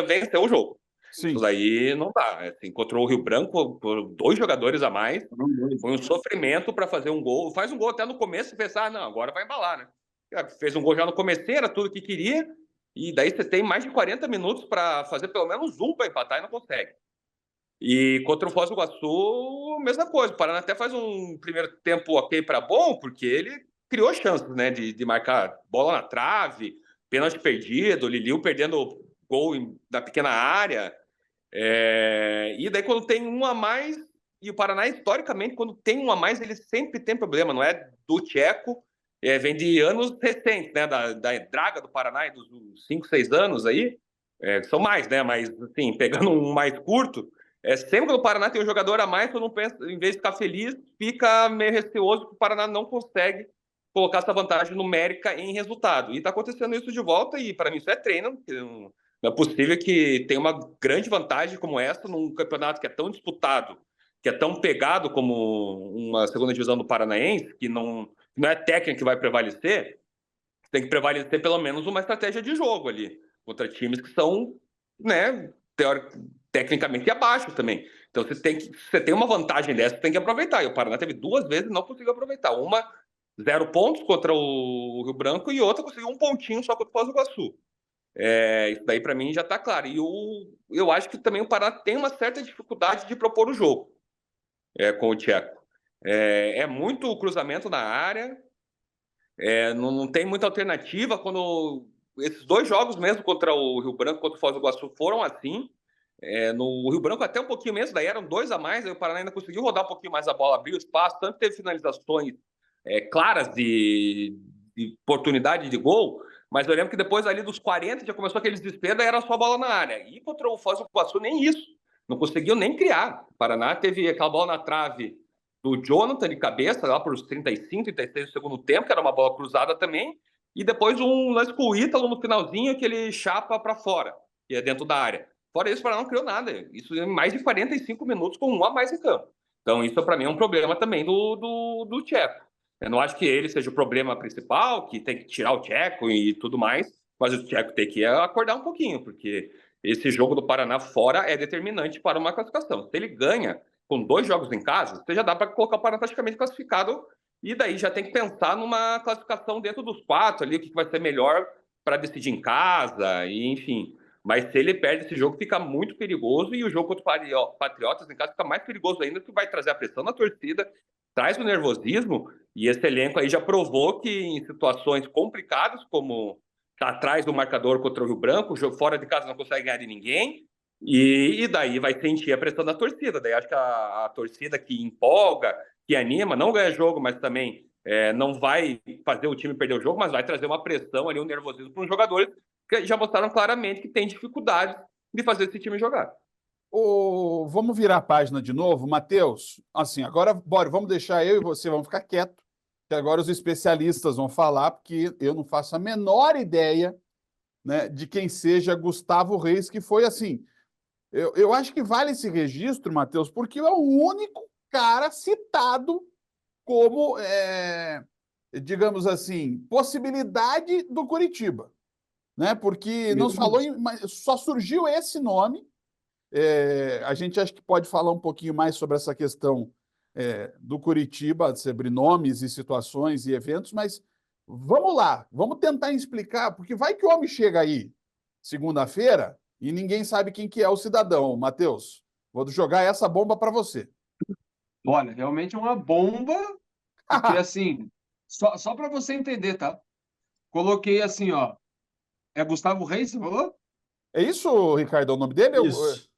S5: vencer o jogo.
S1: Sim.
S5: Isso daí não dá. Assim, encontrou o Rio Branco por 2 jogadores a mais. Foi um sofrimento para fazer um gol. Faz um gol até no começo e pensar, não, agora vai embalar, né? Fez um gol já no começo, era tudo que queria. E daí você tem mais de 40 minutos para fazer pelo menos um para empatar e não consegue. E contra o Foz do Iguaçu, mesma coisa. O Paraná até faz um primeiro tempo ok para bom, porque ele criou chances, né, de marcar bola na trave, pênalti perdido, o Liliu perdendo gol na pequena área. E daí quando tem um a mais, e o Paraná historicamente quando tem um a mais ele sempre tem problema, não é do Tcheco, vem de anos recentes, né, da draga do Paraná e dos 5, 6 anos aí, são mais, né, mas assim, pegando um mais curto, sempre que o Paraná tem um jogador a mais, eu não penso, em vez de ficar feliz, fica meio receoso que o Paraná não consegue colocar essa vantagem numérica em resultado, e tá acontecendo isso de volta, e para mim isso é treino, não é possível que tenha uma grande vantagem como essa num campeonato que é tão disputado, que é tão pegado como uma segunda divisão do Paranaense, que não é técnica que vai prevalecer, tem que prevalecer pelo menos uma estratégia de jogo ali, contra times que são, né, tecnicamente abaixo também. Então você tem uma vantagem dessa, você tem que aproveitar. E o Paraná teve 2 vezes e não conseguiu aproveitar. Uma, 0 pontos contra o Rio Branco, e outra conseguiu 1 pontinho só contra o Foz do Iguaçu. Isso daí para mim já está claro. E eu acho que também o Paraná tem uma certa dificuldade de propor o jogo com o Tcheco. É muito cruzamento na área, não tem muita alternativa. Quando esses 2 jogos mesmo contra o Rio Branco, contra o Foz do Iguaçu, foram assim. No Rio Branco até um pouquinho mesmo, daí eram 2 a mais, aí o Paraná ainda conseguiu rodar um pouquinho mais a bola, abrir o espaço, tanto teve finalizações claras de oportunidade de gol, mas eu lembro que depois ali dos 40 já começou aquele desespero, daí era só bola na área. E contra o Foz do Iguaçu nem isso, não conseguiu nem criar. O Paraná teve aquela bola na trave do Jonathan de cabeça, lá por 35, 36 do segundo tempo, que era uma bola cruzada também, e depois um lance com o Ítalo no finalzinho, que ele chapa para fora, que é dentro da área. Fora isso, o Paraná não criou nada. Isso em mais de 45 minutos com 1 a mais em campo. Então isso para mim é um problema também do Tcheco. Eu não acho que ele seja o problema principal, que tem que tirar o Tcheco e tudo mais, mas o Tcheco tem que acordar um pouquinho, porque esse jogo do Paraná fora é determinante para uma classificação. Se ele ganha com 2 jogos em casa, você já dá para colocar o Paraná praticamente classificado, e daí já tem que pensar numa classificação dentro dos 4 ali, o que vai ser melhor para decidir em casa, e enfim. Mas se ele perde esse jogo, fica muito perigoso, e o jogo contra o Patriotas em casa fica mais perigoso ainda, porque vai trazer a pressão na torcida, traz o nervosismo, e esse elenco aí já provou que em situações complicadas, como tá atrás do marcador contra o Rio Branco, o jogo fora de casa não consegue ganhar de ninguém, e daí vai sentir a pressão da torcida. Daí acho que a torcida que empolga, que anima, não ganha jogo, mas também não vai fazer o time perder o jogo, mas vai trazer uma pressão ali, um nervosismo para os jogadores que já mostraram claramente que tem dificuldade de fazer esse time jogar.
S1: Vamos virar a página de novo, Matheus. Assim, agora, bora, vamos deixar eu e você, vamos ficar quieto, que agora os especialistas vão falar, porque eu não faço a menor ideia, né, de quem seja Gustavo Reis, que foi assim. Eu acho que vale esse registro, Matheus, porque é o único cara citado como, digamos assim, possibilidade do Coritiba, né? Porque não falou só surgiu esse nome. A gente acha que pode falar um pouquinho mais sobre essa questão do Coritiba, sobre nomes e situações e eventos, mas vamos lá, vamos tentar explicar, porque vai que o homem chega aí segunda-feira e ninguém sabe quem que é o cidadão. Matheus, vou jogar essa bomba para você.
S3: Olha, realmente é uma bomba, porque assim, só para você entender, tá? Coloquei assim, ó, é Gustavo Reis, você falou?
S1: É isso, Ricardo, é o nome dele?
S4: Isso.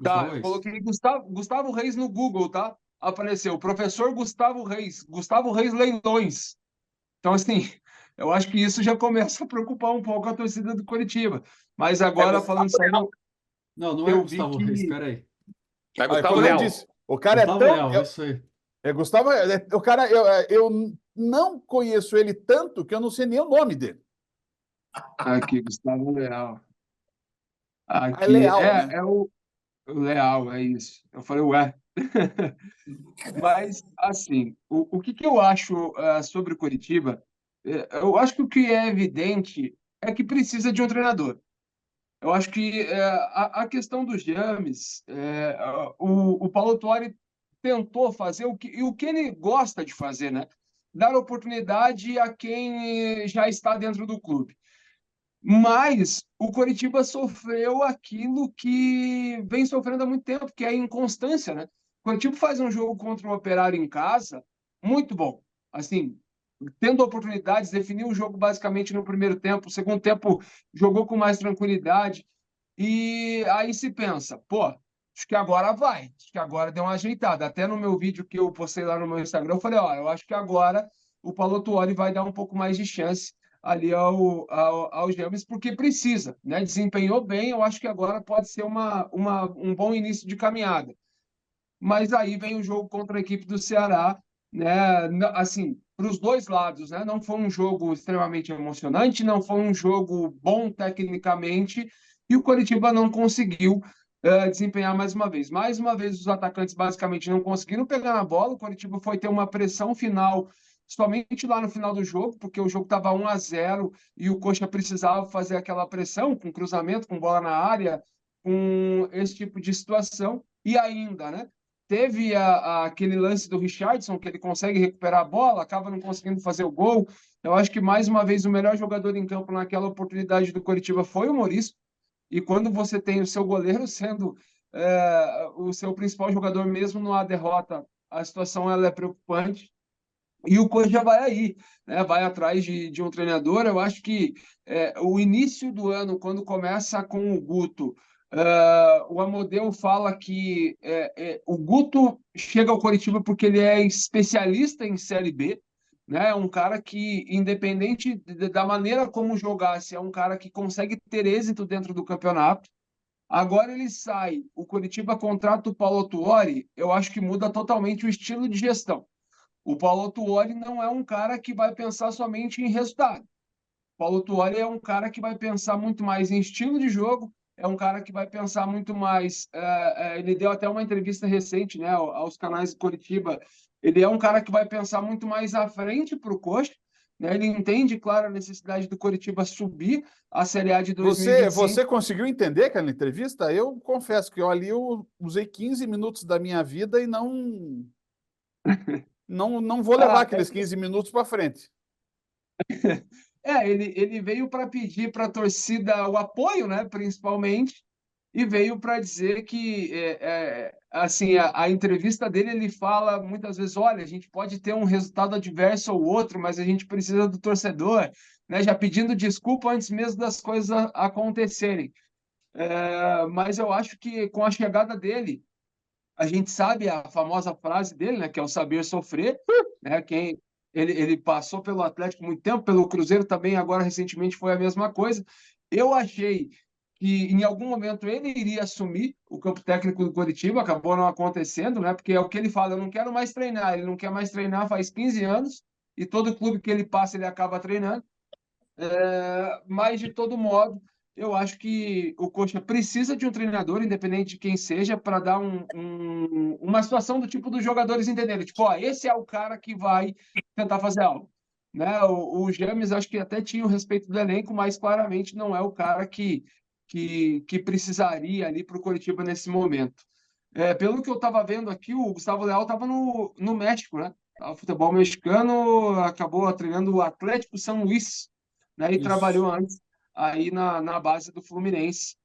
S3: Tá, eu coloquei Gustavo Reis no Google, tá? Apareceu, professor Gustavo Reis Leilões. Então, assim, Eu acho que isso já começa a preocupar um pouco a torcida do Coritiba. Mas agora, falando sério,
S4: Não é
S3: eu vi
S4: Gustavo Reis,
S3: que...
S4: espera aí.
S5: É
S1: Olha,
S5: Gustavo
S1: como eu
S5: Leal.
S1: disse, o cara é
S4: Gustavo
S1: tão.
S4: Leal, isso aí.
S1: Gustavo, o cara, eu não conheço ele tanto que eu não sei nem o nome dele.
S3: Aqui, Gustavo Leal.
S1: É
S3: Aqui,
S1: Leal, né?
S3: é o Leal, é isso. Eu falei, ué. Mas, assim, o que que eu acho sobre o Coritiba? Eu acho que o que é evidente é que precisa de um treinador. Eu acho que a questão dos James, o Paulo Tuori tentou fazer o que ele gosta de fazer, né? Dar oportunidade a quem já está dentro do clube. Mas o Coritiba sofreu aquilo que vem sofrendo há muito tempo, que é a inconstância, né? O Coritiba faz um jogo contra o Operário em casa muito bom. Assim, tendo oportunidades, definiu o jogo basicamente no primeiro tempo, o segundo tempo jogou com mais tranquilidade. E aí se pensa, pô, acho que agora vai, acho que agora deu uma ajeitada. Até no meu vídeo que eu postei lá no meu Instagram, eu falei, ó, eu acho que agora o Paulo Tuori vai dar um pouco mais de chance ali ao James, porque precisa, né? Desempenhou bem, eu acho que agora pode ser um bom início de caminhada. Mas aí vem o jogo contra a equipe do Ceará, né? Assim, para os dois lados, né? Não foi um jogo extremamente emocionante, não foi um jogo bom tecnicamente, e o Coritiba não conseguiu desempenhar mais uma vez. Mais uma vez, os atacantes basicamente não conseguiram pegar na bola. O Coritiba foi ter uma pressão final somente lá no final do jogo, porque o jogo estava 1-0 e o Coxa precisava fazer aquela pressão com cruzamento, com bola na área, com esse tipo de situação. E ainda, né? Teve aquele lance do Richardson, que ele consegue recuperar a bola, acaba não conseguindo fazer o gol. Eu acho que, mais uma vez, o melhor jogador em campo naquela oportunidade do Coritiba foi o Morisco. E quando você tem o seu goleiro sendo o seu principal jogador, mesmo numa derrota, a situação ela é preocupante. E o Coxa vai aí, né? Vai atrás de um treinador. Eu acho que o início do ano, quando começa com o Guto, o Amodeu fala que o Guto chega ao Coritiba porque ele é especialista em Série B, né? É um cara que, independente da maneira como jogasse, é um cara que consegue ter êxito dentro do campeonato. Agora ele sai, o Coritiba contrata o Paulo Tuori, eu acho que muda totalmente o estilo de gestão. O Paulo Tuori não é um cara que vai pensar somente em resultado. O Paulo Tuori é um cara que vai pensar muito mais em estilo de jogo, é um cara que vai pensar muito mais. Ele deu até uma entrevista recente, né, aos canais de Coritiba. Ele é um cara que vai pensar muito mais à frente para o Coxa. Né? Ele entende, claro, a necessidade do Coritiba subir a Série A de
S1: Você
S3: 2025.
S1: conseguiu entender aquela entrevista? Eu confesso que eu usei 15 minutos da minha vida e não vou levar
S3: Ah,
S1: aqueles 15 minutos para frente.
S3: ele veio para pedir para a torcida o apoio, né, principalmente, e veio para dizer que, assim, a entrevista dele, ele fala muitas vezes, olha, a gente pode ter um resultado adverso ou outro, mas a gente precisa do torcedor, né, já pedindo desculpa antes mesmo das coisas acontecerem. Mas eu acho que com a chegada dele, a gente sabe a famosa frase dele, né, que é o saber sofrer, né, ele passou pelo Atlético muito tempo, pelo Cruzeiro também, agora recentemente foi a mesma coisa. Eu achei que em algum momento ele iria assumir o campo técnico do Coritiba, acabou não acontecendo, né, porque é o que ele fala, eu não quero mais treinar, ele não quer mais treinar faz 15 anos, e todo clube que ele passa ele acaba treinando. Mas, de todo modo, eu acho que o Coxa precisa de um treinador, independente de quem seja, para dar uma situação do tipo dos jogadores entenderem. Tipo, ó, esse é o cara que vai tentar fazer algo. Né? O James, acho que até tinha o respeito do elenco, mas claramente não é o cara que precisaria ali para o Coritiba nesse momento. Pelo que eu estava vendo aqui, o Gustavo Leal estava no México, né? O futebol mexicano acabou treinando o Atlético São Luís, né? E
S1: Isso.
S3: trabalhou antes aí na base do Fluminense.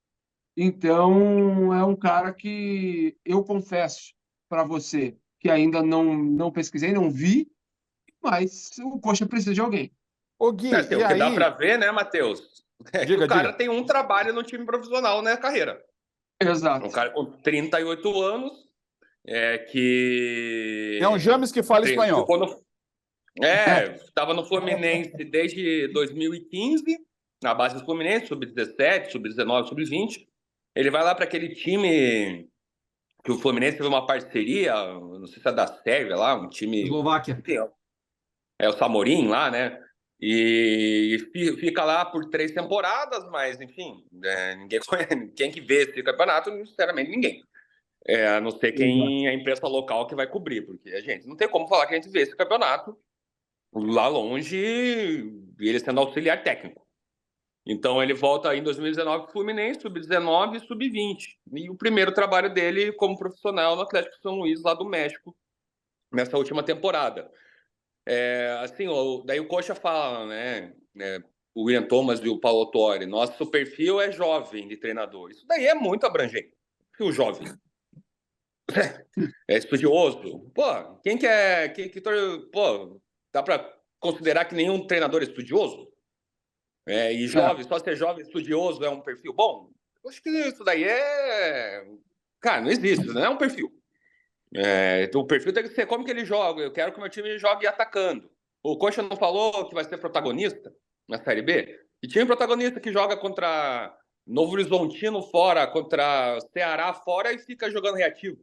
S3: Então, é um cara que eu confesso para você que ainda não pesquisei, não vi, mas o Coxa precisa de alguém.
S1: Ô, Gui,
S5: Assim,
S1: e
S5: o que dá
S1: aí?
S5: para ver, né, Matheus, é que o
S1: Diga,
S5: cara
S1: diga.
S5: tem um trabalho no time profissional na carreira. Um
S3: Exato.
S5: cara com 38 anos,
S1: É um James que fala espanhol.
S5: ficou no... Estava no Fluminense desde 2015, na base do Fluminense, sub-17, sub-19, sub-20. Ele vai lá para aquele time que o Fluminense teve uma parceria, não sei se é da Sérvia lá, um time.
S4: Eslováquia.
S5: Enfim, é o Samorim lá, né? E fica lá por 3 temporadas, mas, enfim, ninguém conhece. Quem que vê esse campeonato, sinceramente, ninguém. A não ser quem a imprensa local que vai cobrir, porque a gente não tem como falar que a gente vê esse campeonato lá longe, ele sendo auxiliar técnico. Então ele volta aí em 2019 para o Fluminense, sub-19 e sub-20. E o primeiro trabalho dele como profissional no Atlético São Luís, lá do México, nessa última temporada. Assim, daí o Coxa fala, né? O William Thomas e o Paulo Autori, nosso perfil é jovem de treinador. Isso daí é muito abrangente. O jovem é estudioso. Pô, quem que é. Pô, dá para considerar que nenhum treinador é estudioso? E jovem, só ser jovem estudioso é um perfil bom? Eu acho que isso daí Cara, não existe, não é um perfil. Então, o perfil tem que ser como que ele joga. Eu quero que o meu time jogue atacando. O Coxa não falou que vai ser protagonista na Série B? E time protagonista que joga contra Novo Horizontino fora, contra Ceará fora e fica jogando reativo.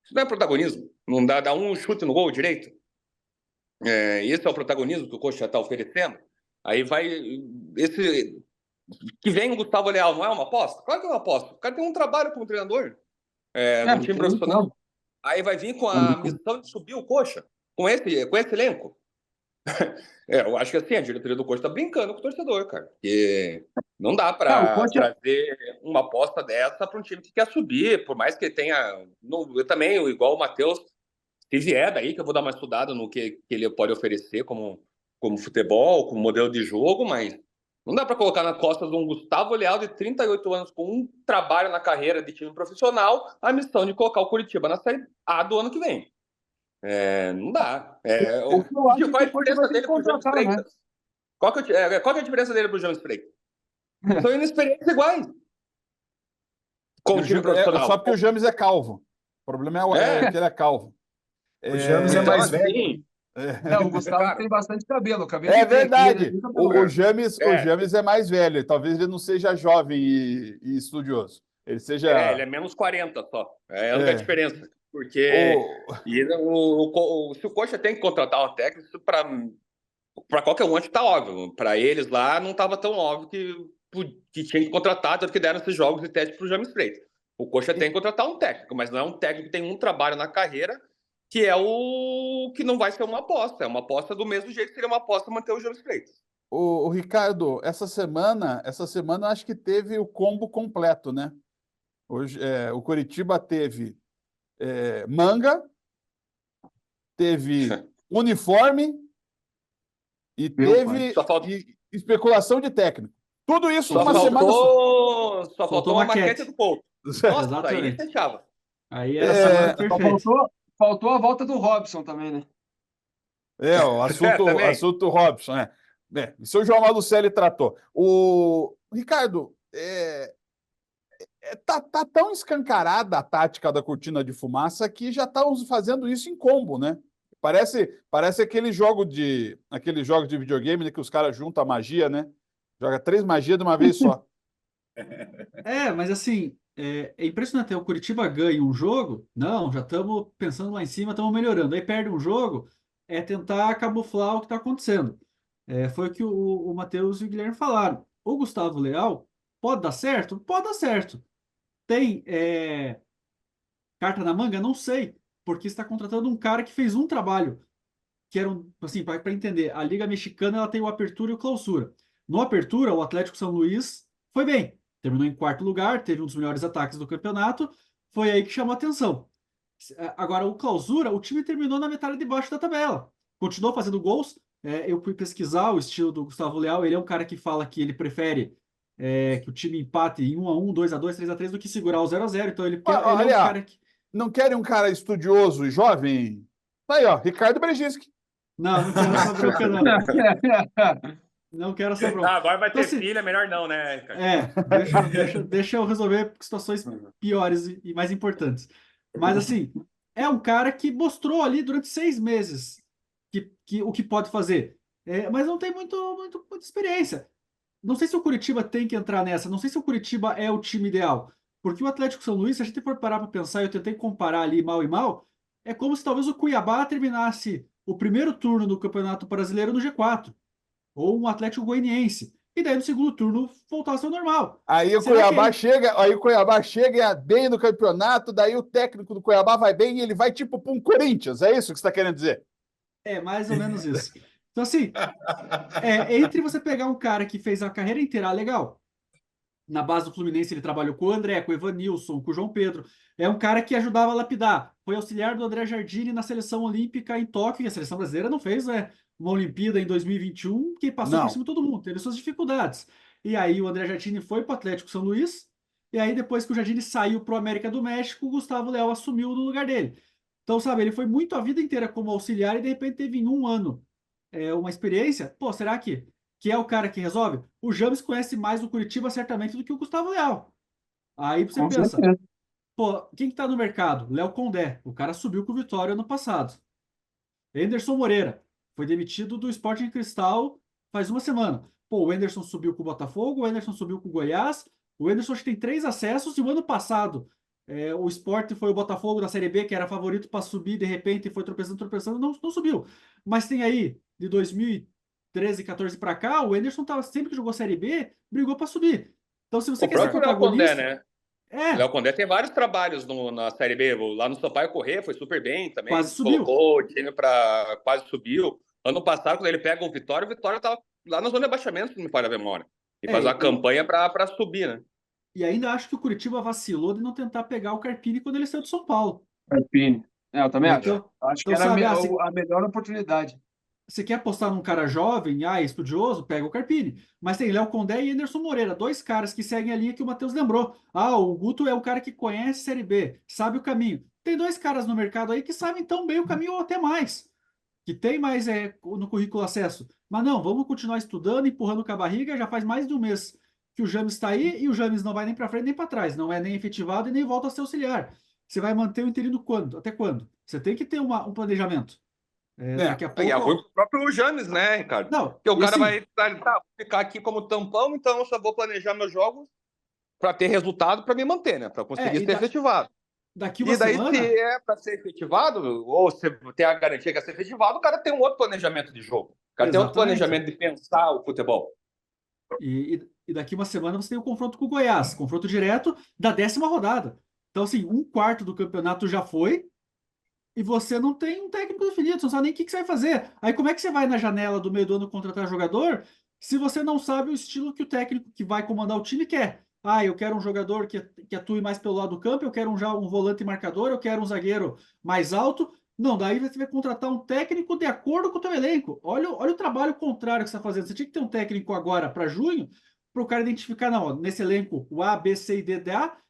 S5: Isso não é protagonismo. Não dá um chute no gol direito. Esse é o protagonismo que o Coxa está oferecendo. Aí vai... Que vem o Gustavo Leal, não é uma aposta? Claro que é uma aposta. O cara tem um trabalho como treinador no time profissional. Aí vai vir com a missão de subir o Coxa, com esse elenco. Eu acho que assim, a diretoria do Coxa está brincando com o torcedor, cara. Porque não dá para trazer uma aposta dessa para um time que quer subir, por mais que tenha... Eu também, igual o Matheus, se vier daí, que eu vou dar uma estudada no que ele pode oferecer como futebol, como modelo de jogo, mas não dá para colocar nas costas de um Gustavo Leal de 38 anos com um trabalho na carreira de time profissional a missão de colocar o Curitiba na Série A do ano que vem. Não dá. Qual é a diferença dele pro James Freitas? Qual que é a diferença dele pro James Freitas? São inexperientes iguais. Com o time profissional.
S1: Só porque o James é calvo. O problema é que ele é calvo.
S2: O James é mais velho.
S3: Não, o Gustavo tem bastante cabelo.
S1: É verdade. Aqui, o James é mais velho. Talvez ele não seja jovem e estudioso. Ele seja.
S5: Ele é menos 40 só. É a única diferença. Porque se o Coxa tem que contratar um técnico, para qualquer um, acho que tá óbvio. Para eles lá, não estava tão óbvio que tinha que contratar, tanto que deram esses jogos de teste para o James Freitas. O Coxa tem que contratar um técnico, mas não é um técnico que tem um trabalho na carreira, que é o que não vai ser uma aposta. É uma aposta do mesmo jeito que seria uma aposta manter o James Freitas.
S1: O Ricardo, essa semana eu acho que teve o combo completo, né? Hoje, o Curitiba teve manga, teve uniforme e teve especulação de técnico. Tudo isso numa semana só.
S5: Só faltou uma maquete do Couto. Nossa, aí fechava.
S4: Aí era a semana perfeita.
S3: Faltou a volta do Robson também, né?
S1: O assunto Robson, isso o João Malucelli tratou. O Ricardo, tá tão escancarada a tática da cortina de fumaça que já estão fazendo isso em combo, né? Parece aquele jogo de videogame, né, que os caras juntam a magia, né? Joga 3 magias de uma vez só.
S4: Mas assim, é impressionante. O Curitiba ganha um jogo, não, já estamos pensando lá em cima, estamos melhorando. Aí perde um jogo, tentar camuflar o que está acontecendo. Foi o que o Matheus e o Guilherme falaram. O Gustavo Leal pode dar certo? Pode dar certo. Tem carta na manga? Não sei, porque está contratando um cara que fez um trabalho, que era assim, para entender, a Liga Mexicana ela tem o Apertura e o Clausura. No Apertura, o Atlético São Luís foi bem, terminou em 4º lugar, teve um dos melhores ataques do campeonato, foi aí que chamou a atenção. Agora, o Clausura, o time terminou na metade de baixo da tabela, continuou fazendo gols. Eu fui pesquisar o estilo do Gustavo Leal, ele é um cara que fala que ele prefere que o time empate em 1-1, 2-2, 3-3 do que segurar o 0-0, então ele é um cara que...
S1: Não querem um cara estudioso e jovem? Tá aí, ó, Ricardo Brzezinski.
S4: Não quero essa bronca, não. Não quero essa bronca.
S5: Agora vai ter filha, melhor não, né,
S4: Ricardo? Deixa eu resolver situações piores e mais importantes. Mas, assim, é um cara que mostrou ali durante 6 meses o que pode fazer. Mas não tem muita experiência. Não sei se o Curitiba tem que entrar nessa, não sei se o Curitiba é o time ideal. Porque o Atlético São Luís, se a gente for parar para pensar, eu tentei comparar ali mal e mal, é como se talvez o Cuiabá terminasse o primeiro turno do Campeonato Brasileiro no G4, ou um Atlético Goianiense, e daí no segundo turno voltasse ao normal.
S1: Aí o
S4: Será que
S1: Cuiabá chega bem no campeonato, daí o técnico do Cuiabá vai bem e ele vai tipo para um Corinthians, é isso que você está querendo dizer?
S4: é mais ou menos isso. Então, assim, entre você pegar um cara que fez a carreira inteira legal, na base do Fluminense ele trabalhou com o André, com o Evanilson, com o João Pedro. É um cara que ajudava a lapidar. Foi auxiliar do André Jardine na seleção olímpica em Tóquio, e a seleção brasileira não fez uma Olimpíada em 2021 que passou por
S1: Não.
S4: cima de todo mundo, teve suas dificuldades. E aí o André Jardine foi para o Atlético São Luís, e aí depois que o Jardine saiu para o América do México, o Gustavo Leal assumiu no lugar dele. Então, sabe, ele foi muito a vida inteira como auxiliar e de repente teve em um ano uma experiência. Pô, será que é o cara que resolve? O James conhece mais o Curitiba certamente do que o Gustavo Leal. Aí você
S3: Com
S4: pensa,
S3: certeza.
S4: pô, quem que tá no mercado? Léo Condé. O cara subiu com o Vitória ano passado. Anderson Moreira foi demitido do Sporting Cristal faz uma semana. Pô, o Anderson subiu com o Botafogo, o Anderson subiu com o Goiás. O Anderson acho que tem 3 acessos e o ano passado o Sport foi o Botafogo da Série B, que era favorito para subir, de repente foi tropeçando, não subiu. Mas tem aí, de 2013, 14 para cá, o Anderson tava, sempre que jogou Série B, brigou para subir. Então, se você
S5: O
S4: quer ser
S5: próprio Léo Condé,
S4: protagonista,
S5: né? O Léo Condé tem vários trabalhos na Série B. Lá no Sampaio Corrêa foi super bem também.
S4: quase subiu.
S5: Colocou o time para quase subiu. Ano passado, quando ele pega o Vitória estava lá na zona de abaixamento, se não me falha a memória. E faz uma campanha para subir, né?
S4: E ainda acho que o Curitiba vacilou de não tentar pegar o Carpini quando ele saiu de São Paulo.
S3: Carpini. Eu também acho.
S4: Então,
S3: Acho que
S4: então
S3: era
S4: sabe,
S3: a melhor oportunidade.
S4: você quer apostar num cara jovem, estudioso, pega o Carpini. Mas tem Léo Condé e Anderson Moreira, 2 caras que seguem a linha que o Matheus lembrou. O Guto é o cara que conhece Série B, sabe o caminho. Tem 2 caras no mercado aí que sabem tão bem o caminho ou até mais, que tem mais no currículo acesso. Mas não, vamos continuar estudando, empurrando com a barriga. Já faz mais de um mês que o James está aí e o James não vai nem para frente nem para trás, não é nem efetivado e nem volta a ser auxiliar. Você vai manter o interino quando? Até quando? Você tem que ter um planejamento. Daqui a
S5: E é ruim
S4: pouco.
S5: pro próprio James, né, Ricardo?
S4: Não,
S5: Porque o cara
S4: assim,
S5: vai ficar aqui como tampão, então eu só vou planejar meus jogos para ter resultado para me manter, né? Para conseguir ser efetivado.
S4: Daqui uma
S5: E daí,
S4: semana.
S5: se é para ser efetivado, ou você tem a garantia que é ser efetivado, o cara tem um outro planejamento de jogo. O cara tem outro
S4: Exatamente.
S5: planejamento de pensar o futebol.
S4: E daqui uma semana você tem o confronto com o Goiás, confronto direto da 10ª rodada. Então, assim, 1/4 do campeonato já foi e você não tem um técnico definido, você não sabe nem o que você vai fazer. Aí, como é que você vai na janela do meio do ano contratar jogador se você não sabe o estilo que o técnico que vai comandar o time quer? Eu quero um jogador que atue mais pelo lado do campo, eu quero um volante marcador, eu quero um zagueiro mais alto. Não, daí você vai contratar um técnico de acordo com o teu elenco. Olha o trabalho contrário que você está fazendo. Você tinha que ter um técnico agora para junho, para o cara identificar, não, nesse elenco, o A, B, C e D,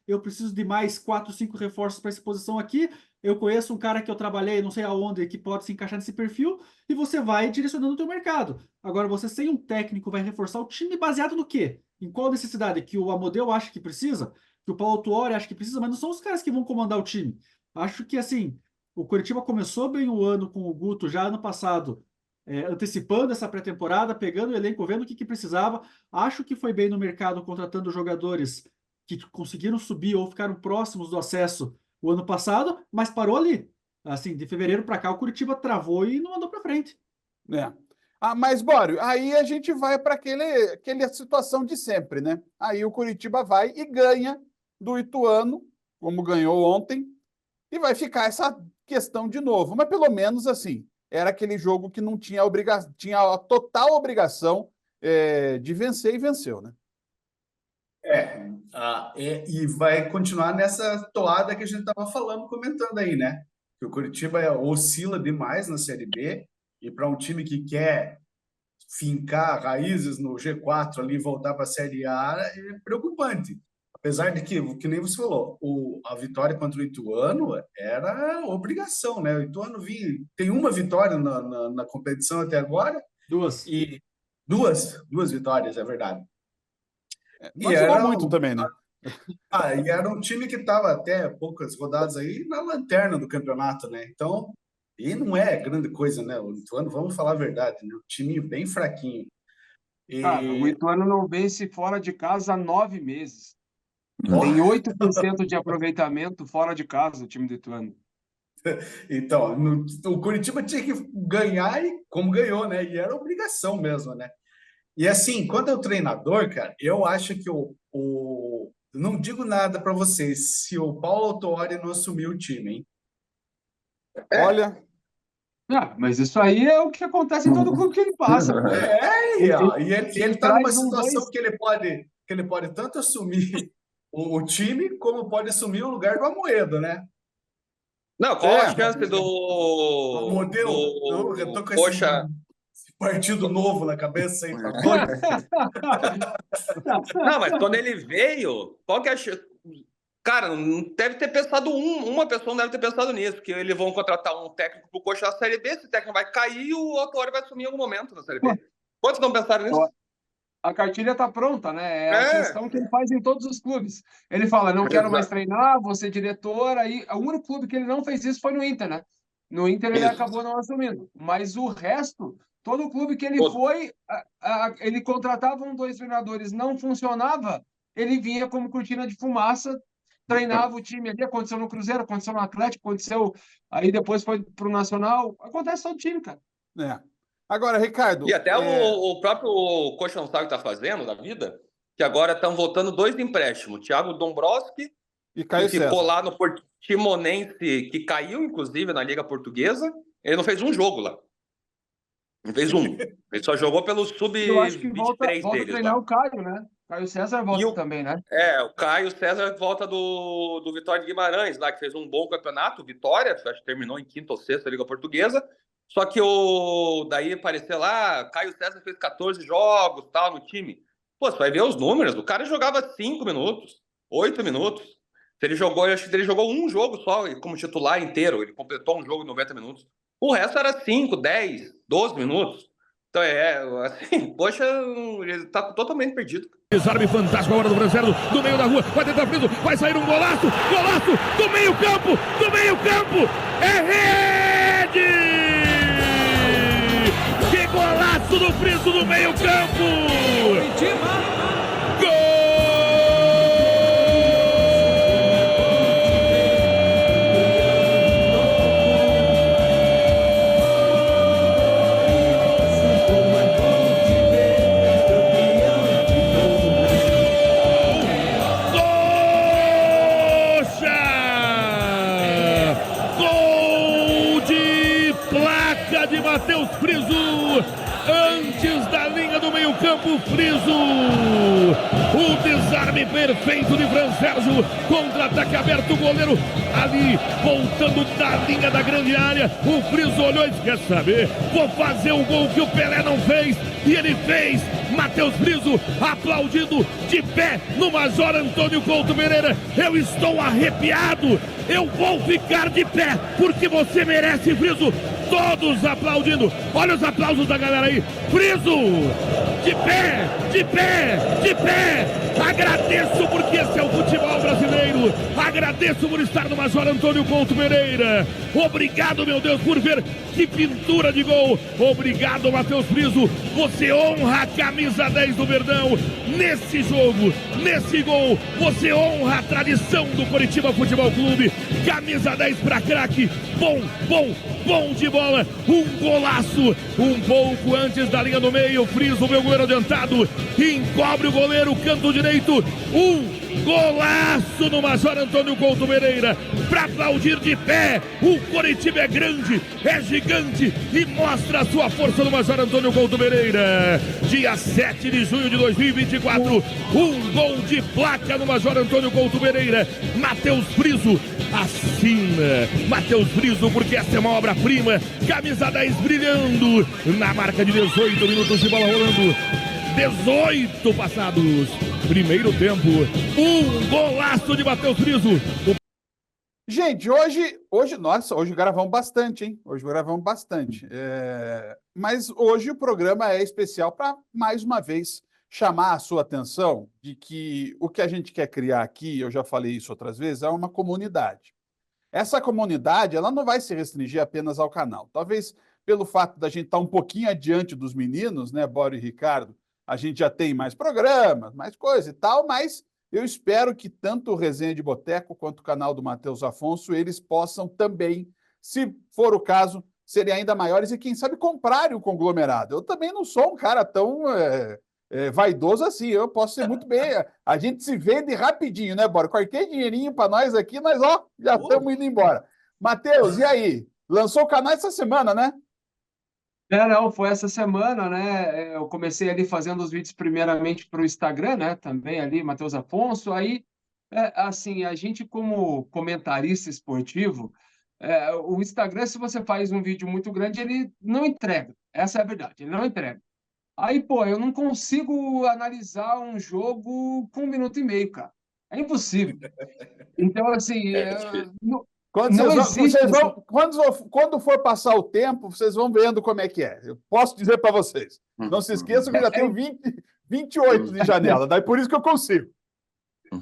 S4: eu preciso de mais 4, 5 reforços para essa posição aqui. Eu conheço um cara que eu trabalhei, não sei aonde, que pode se encaixar nesse perfil, e você vai direcionando o teu mercado. Agora, você sem um técnico vai reforçar o time baseado no quê? Em qual necessidade? Que o Amodeu acha que precisa? Que o Paulo Tuori acha que precisa? Mas não são os caras que vão comandar o time. Acho que, assim, o Curitiba começou bem o ano com o Guto já ano passado, antecipando essa pré-temporada, pegando o elenco, vendo o que precisava. Acho que foi bem no mercado, contratando jogadores que conseguiram subir ou ficaram próximos do acesso o ano passado, mas parou ali. Assim, de fevereiro para cá, o Curitiba travou e não andou para frente.
S1: Mas, Bório, aí a gente vai para aquela situação de sempre, né? Aí o Curitiba vai e ganha do Ituano, como ganhou ontem, e vai ficar essa questão de novo. Mas pelo menos assim, era aquele jogo que não tinha tinha a total obrigação de vencer e venceu, né?
S2: E vai continuar nessa toada que a gente estava falando, comentando aí, né? Que o Curitiba oscila demais na Série B, e para um time que quer fincar raízes no G4 ali, voltar para a Série A, é preocupante. Apesar de que nem você falou, a vitória contra o Ituano era obrigação, né? O Ituano tem uma vitória na competição até agora.
S4: 2.
S2: E duas vitórias, é verdade.
S1: Não jogou muito também, né?
S2: E era um time que estava até poucas rodadas aí na lanterna do campeonato, né? Então, E não é grande coisa, né? O Ituano, vamos falar a verdade, né? O time bem fraquinho.
S3: Cara, o
S2: E,
S3: Ituano não vence fora de casa há 9 meses.
S2: ó,
S3: Tem 8% de aproveitamento fora de casa, o time do Ituano.
S2: então, o Curitiba tinha que ganhar e como ganhou, né? E era obrigação mesmo, né? E assim, quando é o treinador, cara, eu acho que não digo nada para vocês se o Paulo Autuori não assumir o time, hein?
S1: Olha,
S3: Ah, mas isso aí é o que acontece em todo clube que ele passa.
S2: E ele tá numa
S3: traz um,
S2: situação
S3: dois.
S2: que ele pode tanto assumir o time como pode assumir o lugar do Amoedo, né?
S5: Não, qual a chance
S2: O Amoedo, eu tô
S5: do
S2: com
S5: Coxa...
S2: esse partido novo na cabeça aí, tá doido?
S5: Não, mas quando ele veio, qual que é a Cara, não deve ter pensado uma pessoa não deve ter pensado nisso, que eles vão contratar um técnico pro Coxa da Série B, esse técnico vai cair e o Autuori vai assumir em algum momento na Série B. Quantos não pensaram nisso?
S3: A cartilha está pronta, né? É a
S5: É.
S3: questão que ele faz em todos os clubes. Ele fala, não quero mais treinar, vou ser diretor. Aí, o único clube que ele não fez isso foi no Inter, né? No Inter ele
S5: Isso.
S3: acabou não assumindo. Mas o resto, todo clube que ele
S5: Todo.
S3: foi, ele contratava dois treinadores, não funcionava, ele vinha como cortina de fumaça, treinava o time ali. Aconteceu no Cruzeiro, aconteceu no Atlético, aconteceu... Aí depois foi pro Nacional. Acontece todo time, cara.
S1: é. Agora, Ricardo,
S5: E até o próprio Coxa não sabe o que está fazendo na vida, que agora estão voltando 2 de empréstimo. Thiago Dombrowski,
S1: e Caio
S5: que ficou
S1: César.
S5: lá no Portimonense, que caiu, inclusive, na Liga Portuguesa. Ele não fez um jogo lá. Não fez um. Ele só jogou pelo
S3: Eu acho que volta
S5: sub-23
S3: a
S5: deles
S3: treinar
S5: lá.
S3: o Caio, né? Caio César volta também, né?
S5: O Caio César volta do Vitória de Guimarães, lá que fez um bom campeonato, Vitória, acho que terminou em 5ª ou 6ª Liga Portuguesa. Só que daí apareceu lá, Caio César fez 14 jogos, tal, no time. Pô, você vai ver os números, o cara jogava 5 minutos, 8 minutos. Eu acho que ele jogou um jogo só como titular inteiro, ele completou um jogo em 90 minutos. O resto era 5, 10, 12 minutos. Então assim, poxa, ele tá totalmente perdido.
S7: Desarme fantástico, a hora do Franzero, do meio da rua, vai tentar Friso, vai sair um golaço, do meio campo, é rede! Que golaço do Friso do meio campo! Matheus Friso, antes da linha do meio campo, Friso, o desarme perfeito de Fran Sérgio, contra-ataque aberto, o goleiro ali, voltando da linha da grande área, o Friso olhou e disse, quer saber, vou fazer um gol que o Pelé não fez, e ele fez. Matheus Friso aplaudindo de pé no Major Antônio Couto Pereira. Eu estou arrepiado, eu vou ficar de pé, porque você merece, Friso. Todos aplaudindo, olha os aplausos da galera aí. Friso, de pé, de pé, de pé. Agradeço porque esse é o futebol brasileiro. Agradeço por estar no Major Antônio Couto Pereira. Obrigado, meu Deus, por ver que pintura de gol. Obrigado, Matheus Friso. Você honra a camisa 10 do Verdão. Nesse jogo, nesse gol, você honra a tradição do Coritiba Futebol Clube. Camisa 10 para craque. Bom de bola. Um golaço. Um pouco antes da linha do meio. Friso, meu goleiro adiantado. Encobre o goleiro, canto direito. Um golaço no Major Antônio Couto Pereira, para aplaudir de pé. O Coritiba é grande, é gigante e mostra a sua força no Major Antônio Couto Pereira. Dia 7 de junho de 2024, um gol de placa no Major Antônio Couto Pereira. Matheus Friso assina. Matheus Friso, porque essa é uma obra-prima. Camisa 10 brilhando na marca de 18 minutos de bola rolando. 18 passados. Primeiro tempo. Um golaço de Matheus Friso.
S1: Gente, hoje gravamos bastante, hein? Hoje gravamos bastante. Mas hoje o programa é especial para, mais uma vez, chamar a sua atenção de que o que a gente quer criar aqui, eu já falei isso outras vezes, é uma comunidade. essa comunidade ela não vai se restringir apenas ao canal. Talvez pelo fato da gente estar um pouquinho adiante dos meninos, né, Bora e Ricardo, a gente já tem mais programas, mais coisa e tal, mas eu espero que tanto o Resenha de Boteco quanto o canal do Matheus Afonso, eles possam também, se for o caso, serem ainda maiores e, quem sabe, comprarem o conglomerado. Eu também não sou um cara tão vaidoso assim, eu posso ser muito bem. A gente se vende rapidinho, né, Bora? Qualquer dinheirinho para nós aqui, nós já estamos indo embora. Matheus, e aí? Lançou o canal essa semana, né?
S3: Não, foi essa semana, né? Eu comecei ali fazendo os vídeos primeiramente para o Instagram, né? Também ali, Matheus Afonso. Aí, assim, a gente como comentarista esportivo, o Instagram, se você faz um vídeo muito grande, ele não entrega. Essa é a verdade, ele não entrega. Aí, pô, eu não consigo analisar um jogo com 1 minuto e meio, cara. É impossível. Então, assim, não existe.
S1: Quando for passar o tempo, vocês vão vendo como é que é. Eu posso dizer para vocês. Não se esqueçam que eu já tenho 28 de janela, daí por isso que eu consigo.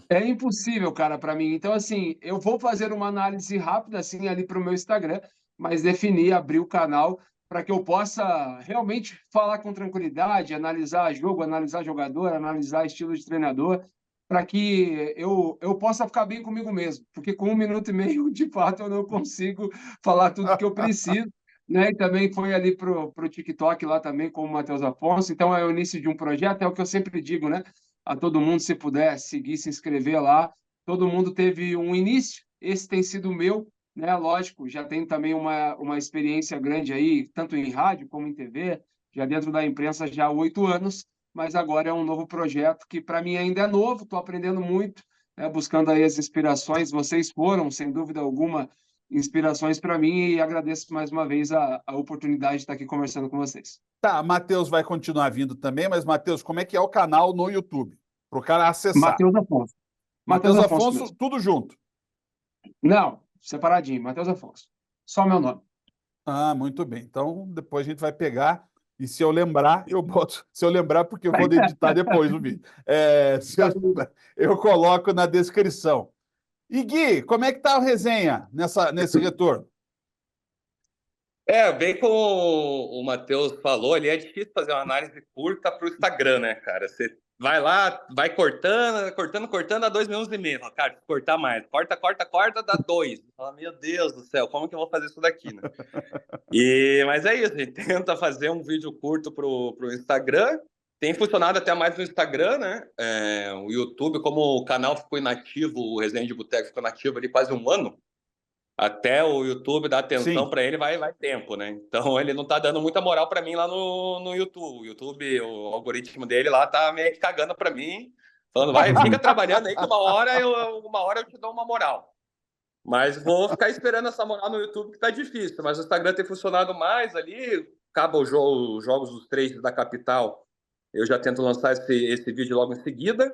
S3: É impossível, cara, para mim. Então, assim, eu vou fazer uma análise rápida, assim, ali para o meu Instagram, mas definir, abrir o canal para que eu possa realmente falar com tranquilidade, analisar jogo, analisar jogador, analisar estilo de treinador, para que eu possa ficar bem comigo mesmo. Porque com 1 minuto e meio, de fato, eu não consigo falar tudo que eu preciso. Né? E também foi ali para o TikTok lá também com o Matheus Afonso. Então, é o início de um projeto, é o que eu sempre digo, né? A todo mundo, se puder seguir, se inscrever lá. Todo mundo teve um início, esse tem sido o meu, né? Lógico, já tenho também uma experiência grande aí, tanto em rádio como em TV, já dentro da imprensa já há 8 anos, mas agora é um novo projeto que para mim ainda é novo, estou aprendendo muito, né? Buscando aí as inspirações. Vocês foram, sem dúvida alguma, inspirações para mim e agradeço mais uma vez a oportunidade de estar aqui conversando com vocês.
S1: Tá, Matheus vai continuar vindo também, mas, Matheus, como é que é o canal no YouTube? Para o cara acessar.
S3: Matheus Afonso.
S1: Matheus Afonso, tudo junto.
S3: Não, separadinho, Matheus Afonso. Só o meu nome.
S1: Ah, muito bem. Então, depois a gente vai pegar e se eu lembrar, eu boto. Se eu lembrar, porque eu vou editar depois o vídeo. Eu coloco na descrição. E Gui, como é que tá a resenha nesse retorno?
S5: Bem como o Matheus falou, ali é difícil fazer uma análise curta para o Instagram, né, cara? Você vai lá, vai cortando, dá 2 minutos e meio. Fala, cara, cortar mais. Corta, dá 2. Fala, meu Deus do céu, como que eu vou fazer isso daqui, né? Mas é isso, a gente tenta fazer um vídeo curto pro Instagram. Tem funcionado até mais no Instagram, né? O YouTube, como o canal ficou inativo, o Resenha de Boteco ficou inativo ali quase 1 ano, até o YouTube dar atenção para ele vai tempo, né? Então ele não tá dando muita moral para mim lá no YouTube. O YouTube, o algoritmo dele lá tá meio que cagando para mim, falando, fica trabalhando aí que uma hora eu te dou uma moral. Mas vou ficar esperando essa moral no YouTube que tá difícil. Mas o Instagram tem funcionado mais ali, acaba os jogos dos 3 da capital, eu já tento lançar esse vídeo logo em seguida.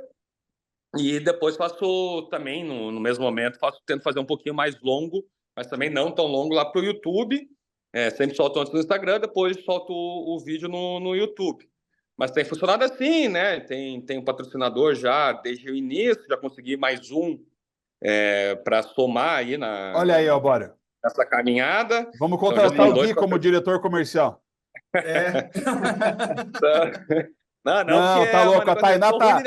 S5: E depois faço também, no mesmo momento, tento fazer um pouquinho mais longo, mas também não tão longo lá pro YouTube. Sempre solto antes no Instagram, depois solto o vídeo no YouTube. Mas tem funcionado assim, né? Tem um patrocinador já desde o início, já consegui mais um para somar aí
S1: Olha aí, Bora.
S5: Nessa caminhada.
S1: Vamos contratar o Gui como diretor comercial. Não, tá louco. A Tainá tá...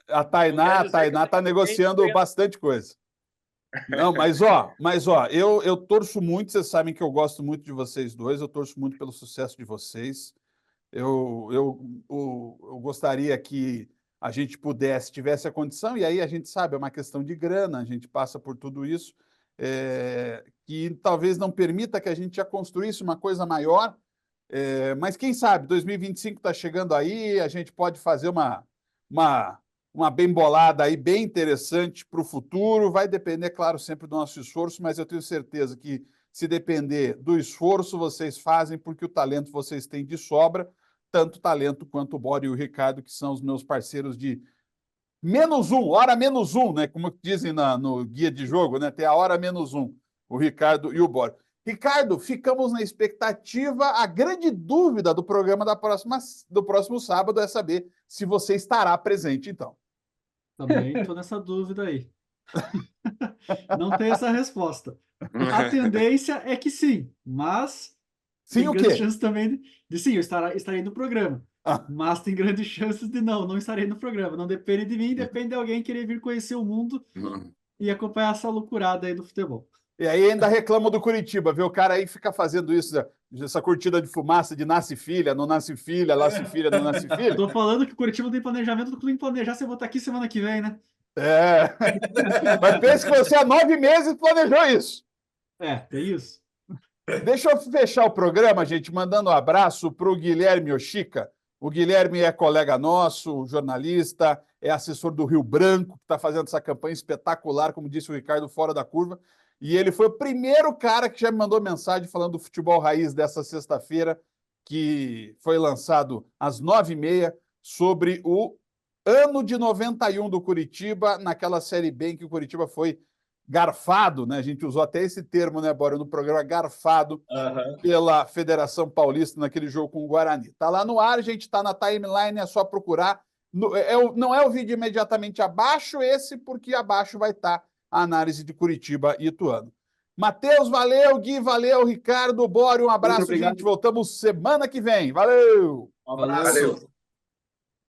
S1: A Tainá tá negociando bastante coisa. Não, mas eu torço muito, vocês sabem que eu gosto muito de vocês dois, eu torço muito pelo sucesso de vocês. Eu gostaria que a gente tivesse a condição, e aí a gente sabe, é uma questão de grana, a gente passa por tudo isso, que talvez não permita que a gente já construísse uma coisa maior, mas quem sabe, 2025 está chegando aí, a gente pode fazer uma bem bolada aí, bem interessante para o futuro. Vai depender, claro, sempre do nosso esforço, mas eu tenho certeza que, se depender do esforço, vocês fazem, porque o talento vocês têm de sobra, tanto talento quanto o Bora e o Ricardo, que são os meus parceiros de hora menos um, né? Como dizem no guia de jogo, né? Tem a hora menos um, o Ricardo e o Bora. Ricardo, ficamos na expectativa. A grande dúvida do programa do próximo sábado é saber se você estará presente, então.
S4: Também estou nessa dúvida aí. Não tem essa resposta. A tendência é que sim, mas
S1: Sim,
S4: tem
S1: o
S4: grandes
S1: quê?
S4: chances também de sim, eu estarei no programa.
S1: Ah.
S4: Mas tem grandes chances de não estarei no programa. Não depende de mim, depende de alguém querer vir conhecer o mundo e acompanhar essa loucurada aí do futebol.
S1: E aí ainda reclamam do Curitiba, viu? O cara aí fica fazendo isso, essa cortina de fumaça de nasce filha, não nasce filha, nasce filha, não nasce filha.
S4: Tô falando que o Curitiba não tem planejamento, do clube planejar se eu vou estar aqui semana que vem, né?
S1: É. Mas pense que você há 9 meses planejou isso.
S4: Tem isso.
S1: Deixa eu fechar o programa, gente, mandando um abraço para o Guilherme Ochica. O Guilherme é colega nosso, jornalista, é assessor do Rio Branco, que está fazendo essa campanha espetacular, como disse o Ricardo, fora da curva. E ele foi o primeiro cara que já me mandou mensagem falando do Futebol Raiz dessa sexta-feira, que foi lançado às 9h30, sobre o ano de 91 do Curitiba, naquela Série B em que o Curitiba foi garfado, né? A gente usou até esse termo, né, Bora, no programa, garfado pela Federação Paulista naquele jogo com o Guarani. Tá lá no ar, a gente tá na timeline, é só procurar. Não é o vídeo imediatamente abaixo, esse, porque abaixo vai estar a análise de Curitiba e Ituano. Matheus, valeu, Gui, valeu, Ricardo, Bora, um abraço, gente. Voltamos semana que vem. Valeu!
S2: Um abraço.
S3: Valeu.